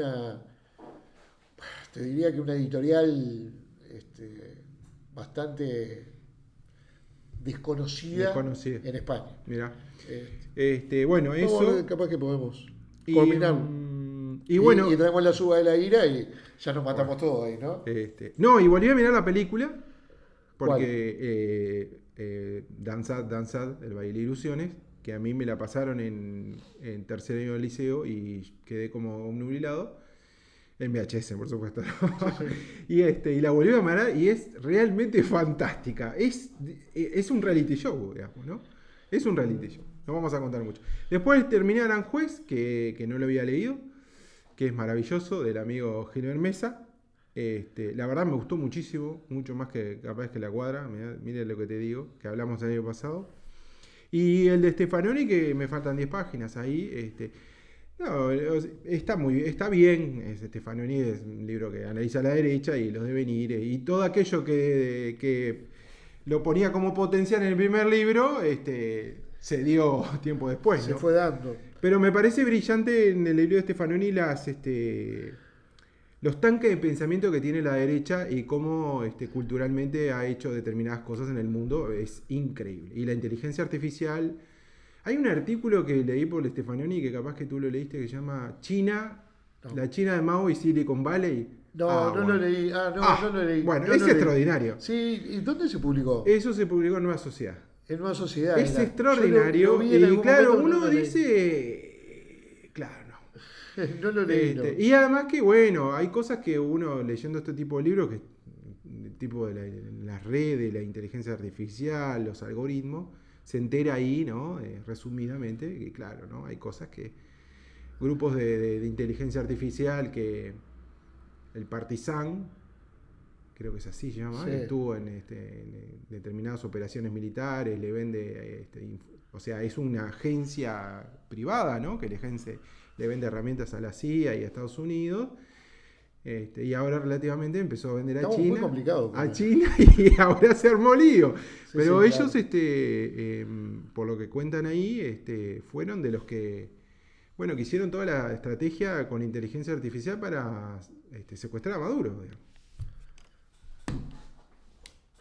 te diría que una editorial bastante desconocida en España. Mira. Bueno, eso. capaz que podemos Y, combinarlo. Y bueno. Y traemos la suba de la ira y ya nos matamos todos ahí, ¿no? No, y volví a mirar la película. Porque Danzad, el baile de ilusiones, que a mí me la pasaron en tercer año del liceo y quedé como obnubilado. En VHS, por supuesto. Y la volví a mirar y es realmente fantástica. Es un reality show, digamos, ¿no? Es un reality show. No vamos a contar mucho. Después terminé Aranjuez, que no lo había leído, que es maravilloso, del amigo Gilbert Mesa. La verdad me gustó muchísimo, mucho más que capaz que La Cuadra. Mire lo que te digo, que hablamos el año pasado. Y el de Stefanoni, que me faltan 10 páginas ahí. No, está bien. Stefanoni es un libro que analiza la derecha y los devenires y todo aquello que lo ponía como potencial en el primer libro, se dio tiempo después. Se ¿no? fue dando. Pero me parece brillante en el libro de Stefanoni los tanques de pensamiento que tiene la derecha y cómo culturalmente ha hecho determinadas cosas en el mundo. Es increíble. Y la inteligencia artificial. Hay un artículo que leí por Stefanoni que capaz que tú lo leíste que se llama China, la China de Mao y Silicon Valley. No lo leí. No lo leí. Bueno, no es lo leí. extraordinario. Sí, ¿y dónde se publicó? Eso se publicó en Nueva Sociedad. En Nueva Sociedad. Es era. extraordinario. Yo lo vi en Y algún claro, momento, uno no lo leí. dice. Claro, no. No lo leí. No. Y además que, bueno, hay cosas que uno leyendo este tipo de libros, que tipo de las redes, la inteligencia artificial, los algoritmos, se entera ahí, ¿no? Resumidamente, que claro, ¿no? Hay cosas que grupos de inteligencia artificial que el Partizan, creo que es así se llama, Sí. estuvo en determinadas operaciones militares, le vende, o sea, es una agencia privada, ¿no? Que le vende herramientas a la CIA y a Estados Unidos. Y ahora relativamente empezó a vender Estamos a China. muy complicados con A eso. China y ahora se armó lío. Sí, Pero sí, ellos, claro. por lo que cuentan ahí, fueron de los que, bueno, que hicieron toda la estrategia con inteligencia artificial para secuestrar a Maduro. Digamos.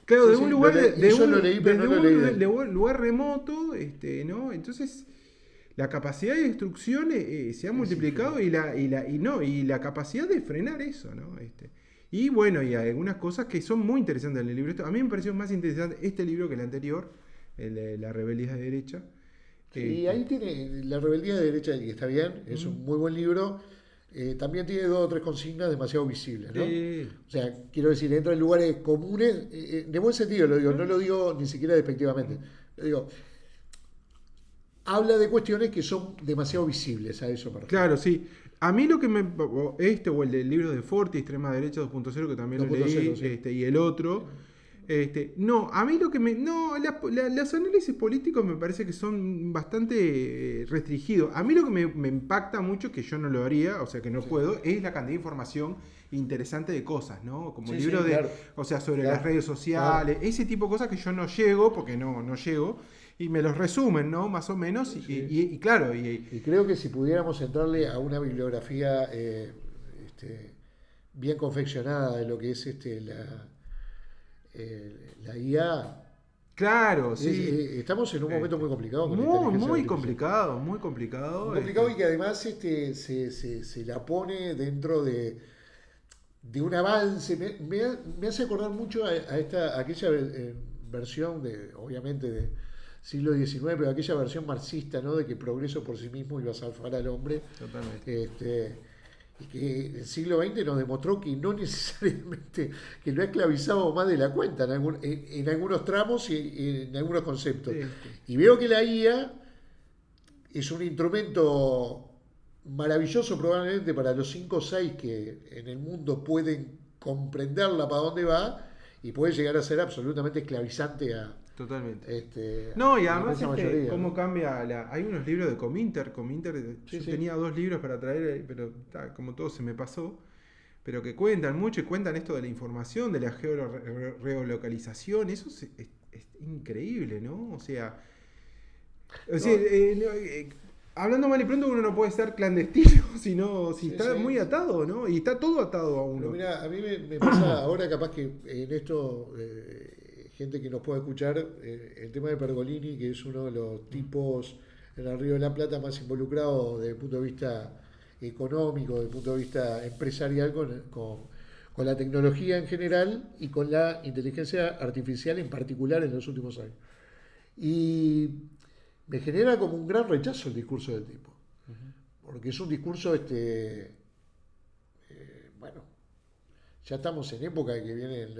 Claro, Sí, de sí, un lugar, lo leí, yo lo leí, pero no lo leí. de un lugar remoto, ¿no? Entonces, la capacidad de destrucción se ha multiplicado y la capacidad de frenar eso, ¿no? Y bueno, y hay algunas cosas que son muy interesantes en el libro. A mí me pareció más interesante este libro que el anterior, el de La rebeldía de derecha. Y ahí tiene La rebeldía de derecha, que está bien, es un muy buen libro. También tiene 2 o 3 consignas demasiado visibles, ¿no? O sea, quiero decir, entra en lugares comunes, de buen sentido lo digo, no lo digo ni siquiera despectivamente. Lo digo, habla de cuestiones que son demasiado visibles, a eso me refiero. Claro, sí. A mí lo que o el del libro de Forti, Extrema Derecha 2.0, que también lo 2.0, leí, sí. y el otro. No, a mí lo que los análisis políticos me parece que son bastante restringidos. A mí lo que me impacta mucho, que yo no lo haría, o sea que no puedo, es la cantidad de información interesante de cosas, ¿no? Como Sí, libro sí, claro. o sea, sobre Claro. las redes sociales, ese tipo de cosas que yo no llego, porque no llego, y me los resumen, ¿no? Más o menos, Sí. y claro, Y creo que si pudiéramos entrarle a una bibliografía bien confeccionada de lo que es la IA, Claro, sí. Estamos en un momento muy complicado con la Muy, inteligencia muy artificial. complicado, muy complicado. Muy complicado y que además se la pone dentro de un avance. Me hace acordar mucho a aquella versión obviamente, de siglo XIX, pero aquella versión marxista, ¿no? De que progreso por sí mismo iba a salvar al hombre. Totalmente. Y que el siglo XX nos demostró que no necesariamente, que lo ha esclavizado más de la cuenta en algunos tramos y en algunos conceptos. Sí. Y veo que la IA es un instrumento maravilloso probablemente para los 5 o 6 que en el mundo pueden comprenderla para dónde va, y puede llegar a ser absolutamente esclavizante Totalmente. No, y a la además inmensa mayoría, cómo ¿no? cambia hay unos libros de Cominter, Sí, yo sí. tenía 2 libros para traer, pero como todo se me pasó, pero que cuentan mucho y cuentan esto de la información, de la geolocalización, eso es increíble, ¿no? O sea, hablando mal y pronto, uno no puede ser clandestino si Sí, está sí. muy atado, ¿no? Y está todo atado a Pero uno. mira, a mí me pasa ahora, capaz que en esto, gente que nos pueda escuchar, el tema de Pergolini, que es uno de los tipos en el Río de la Plata más involucrados desde el punto de vista económico, desde el punto de vista empresarial, con la tecnología en general y con la inteligencia artificial en particular en los últimos años. Y me genera como un gran rechazo el discurso del tipo, porque es un discurso, bueno, ya estamos en época de que vienen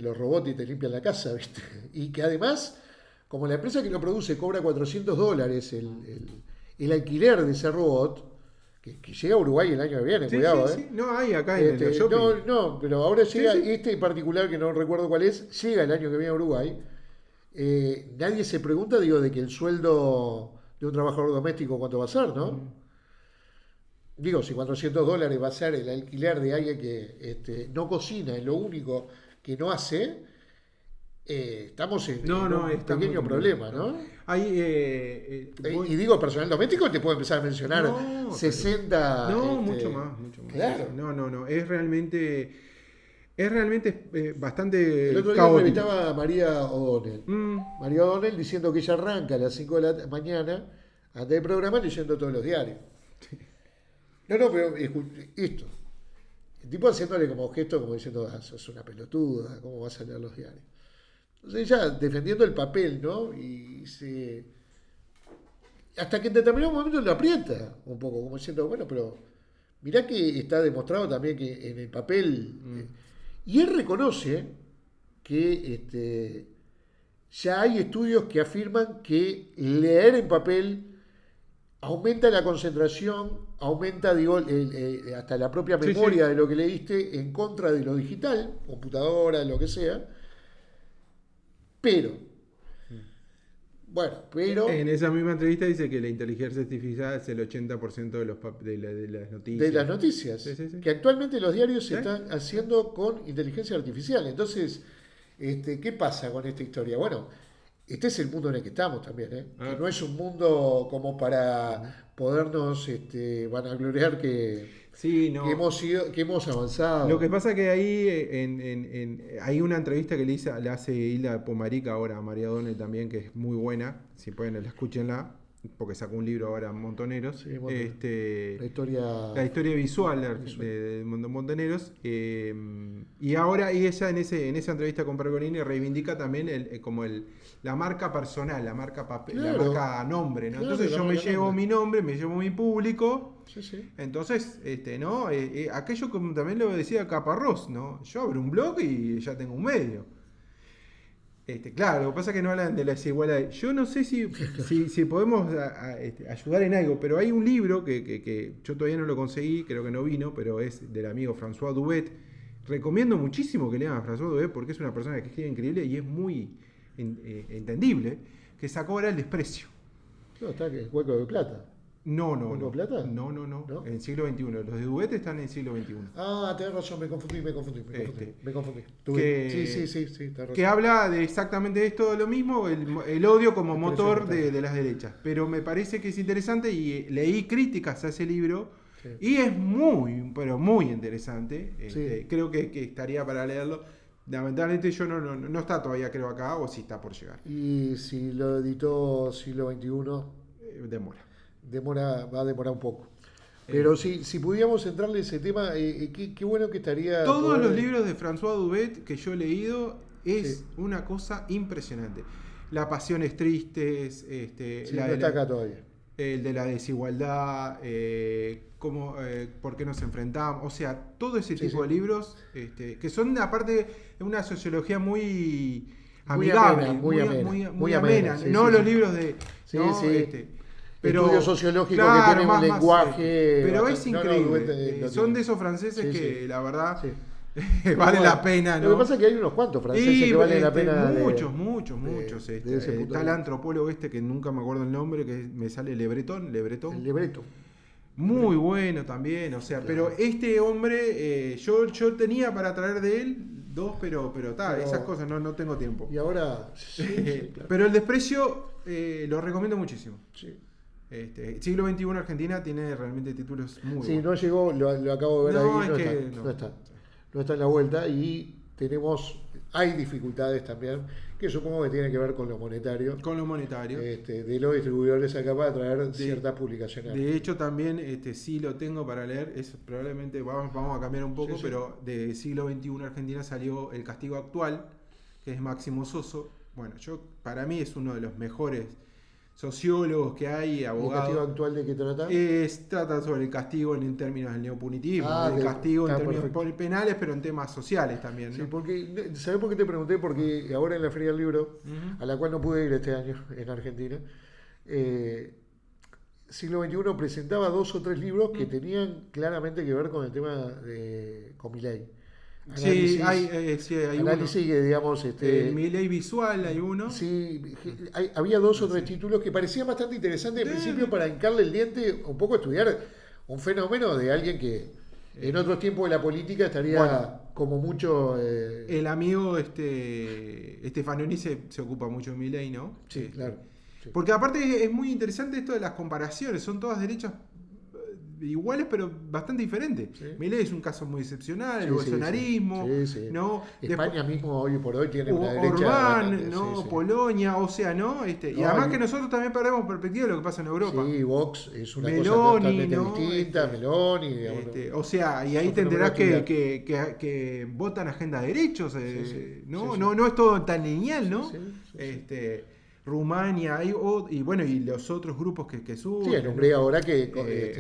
los robots y te limpian la casa, ¿viste? Y que además, como la empresa que lo produce cobra $400 el alquiler de ese robot, que llega a Uruguay el año que viene, Sí, cuidado, sí, sí. No hay acá en el shopping. no, pero ahora llega, sí. este en particular, que no recuerdo cuál es, llega el año que viene a Uruguay. Nadie se pregunta, digo, de que el sueldo de un trabajador doméstico cuánto va a ser, ¿no? Digo, si $400 va a ser el alquiler de alguien que no cocina, es lo único que no hace, estamos en un está muy pequeño complicado, problema, ¿no? ¿no? Hay, Y digo, personal doméstico, te puedo empezar a mencionar No, 60. No, mucho más. Claro. No. Es realmente bastante El otro día caótico. entrevistaba a María O'Donnell. María O'Donnell diciendo que ella arranca a las 5 de la mañana antes del programa leyendo todos los diarios. No, pero esto. El tipo haciéndole como gesto, como diciendo, sos una pelotuda, ¿cómo vas a leer los diarios? Entonces ella defendiendo el papel, ¿no? Hasta que en determinado momento lo aprieta un poco, como diciendo, bueno, pero mirá que está demostrado también que en el papel. Y él reconoce que ya hay estudios que afirman que leer en papel aumenta la concentración, aumenta, digo, hasta la propia memoria de lo que leíste en contra de lo digital, computadora, lo que sea. Pero, En esa misma entrevista dice que la inteligencia artificial es el 80% de las noticias. De las noticias, Sí. que actualmente los diarios se están haciendo con inteligencia artificial. Entonces, ¿qué pasa con esta historia? Bueno, este es el mundo en el que estamos también, que no es un mundo como para podernos vanagloriar que hemos avanzado. Lo que pasa que ahí hay una entrevista que le hace Hilda Pomarica ahora a María O'Donnell también, que es muy buena, si pueden escúchenla, porque sacó un libro ahora, Montoneros. Sí, la historia visual de Montoneros. Y ahora ella en esa entrevista con Pergolini reivindica también la marca personal, la marca papel, la marca nombre, ¿no? Claro, Entonces yo me llevo mi nombre, me llevo mi público. Sí. Entonces, aquello como también lo decía Caparrós, ¿no? Yo abro un blog y ya tengo un medio. Claro, lo que pasa es que no hablan de la desigualdad. Yo no sé si podemos ayudar en algo, pero hay un libro que yo todavía no lo conseguí, creo que no vino, pero es del amigo François Dubet. Recomiendo muchísimo que lean a François Dubet porque es una persona que escribe increíble y es muy entendible, que sacó ahora El desprecio. No, está que es Hueco de Plata. No. ¿Hueco de Plata? No. En el siglo XXI. Los de Dubet están en el siglo XXI. Ah, tenés razón, me confundí. Me confundí. Sí, tenés razón. Que habla de exactamente esto, lo mismo, el odio como motor de las derechas. Pero me parece que es interesante y leí críticas a ese libro y es muy, pero muy interesante. Creo que estaría para leerlo. lamentablemente yo no está todavía, creo, acá, o si está por llegar. Y si lo editó Siglo XXI, va a demorar un poco. Pero si pudiéramos entrarle a ese tema, qué bueno que estaría... Todos los libros de François Dubet que yo he leído es una cosa impresionante. Las pasiones tristes, no está acá todavía. El de la desigualdad, por qué nos enfrentamos, o sea, todo ese tipo de libros que son aparte de una sociología muy amigable, muy amena. Los libros de... Pero, estudio sociológico que tiene un lenguaje... pero es increíble. Son de esos franceses que la verdad... vale la pena, ¿no? Lo que pasa es que hay unos cuantos franceses que valen la pena. Muchos. Está el antropólogo que nunca me acuerdo el nombre, que me sale Le Breton. El Le Breton. Muy bueno también, o sea, claro. Pero este hombre, yo tenía para traer de él 2, pero esas cosas no tengo tiempo. Y ahora... claro. Pero El desprecio lo recomiendo muchísimo. Sí. Siglo XXI Argentina tiene realmente títulos muy buenos. Sí, no llegó, lo acabo de ver ahí, no está en la vuelta y hay dificultades también que supongo que tienen que ver con lo monetario. De los distribuidores acá para traer ciertas publicaciones. De hecho también sí lo tengo para leer, probablemente vamos a cambiar un poco, pero de Siglo XXI Argentina salió El castigo actual, que es Máximo Soso. Bueno, para mí es uno de los mejores sociólogos que hay, abogados. ¿El castigo actual de qué trata? Trata sobre el castigo en términos del neopunitivismo, el castigo en términos penales, pero en temas sociales también, ¿no? Sí, porque, ¿sabés por qué te pregunté? Porque ahora en la Feria del Libro, a la cual no pude ir este año en Argentina, Siglo XXI presentaba 2 o 3 libros que tenían claramente que ver con el tema con Milei. Análisis, hay análisis uno. Que digamos Milei visual hay uno. Sí, había 2 o 3 títulos que parecían bastante interesantes en principio para hincarle el diente, un poco estudiar un fenómeno de alguien que en otros tiempos de la política estaría como mucho... El amigo Stefanoni se ocupa mucho de Milei, ¿no? Sí, claro. Sí. Porque aparte es muy interesante esto de las comparaciones, son todas derechas iguales pero bastante diferentes. Sí. Milei es un caso muy excepcional, el bolsonarismo, ¿no? España mismo hoy por hoy tiene una derecha Orbán, ¿no? Polonia, o sea, ¿no? Y además que nosotros también perdemos perspectiva de lo que pasa en Europa. Sí, Vox es una Meloni, cosa totalmente distinta, Meloni, digamos, o sea, y ahí te enterás que votan agenda de derechos, no es todo tan lineal, ¿no? Rumania y los otros grupos que suben. Sí, en Hungría ahora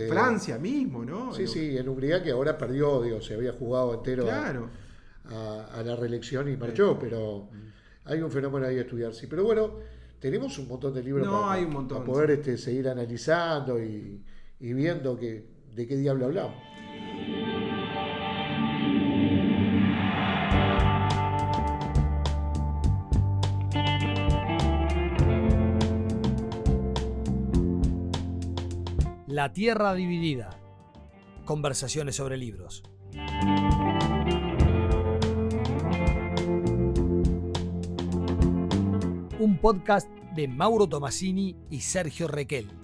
Francia mismo, ¿no? Sí, en Hungría que ahora perdió, se había jugado entero a la reelección y marchó, pero hay un fenómeno ahí a estudiar, sí. Pero bueno, tenemos un montón de libros para poder seguir analizando y viendo de qué diablo hablamos. La Tierra Dividida. Conversaciones sobre libros. Un podcast de Mauro Tomasini y Sergio Requel.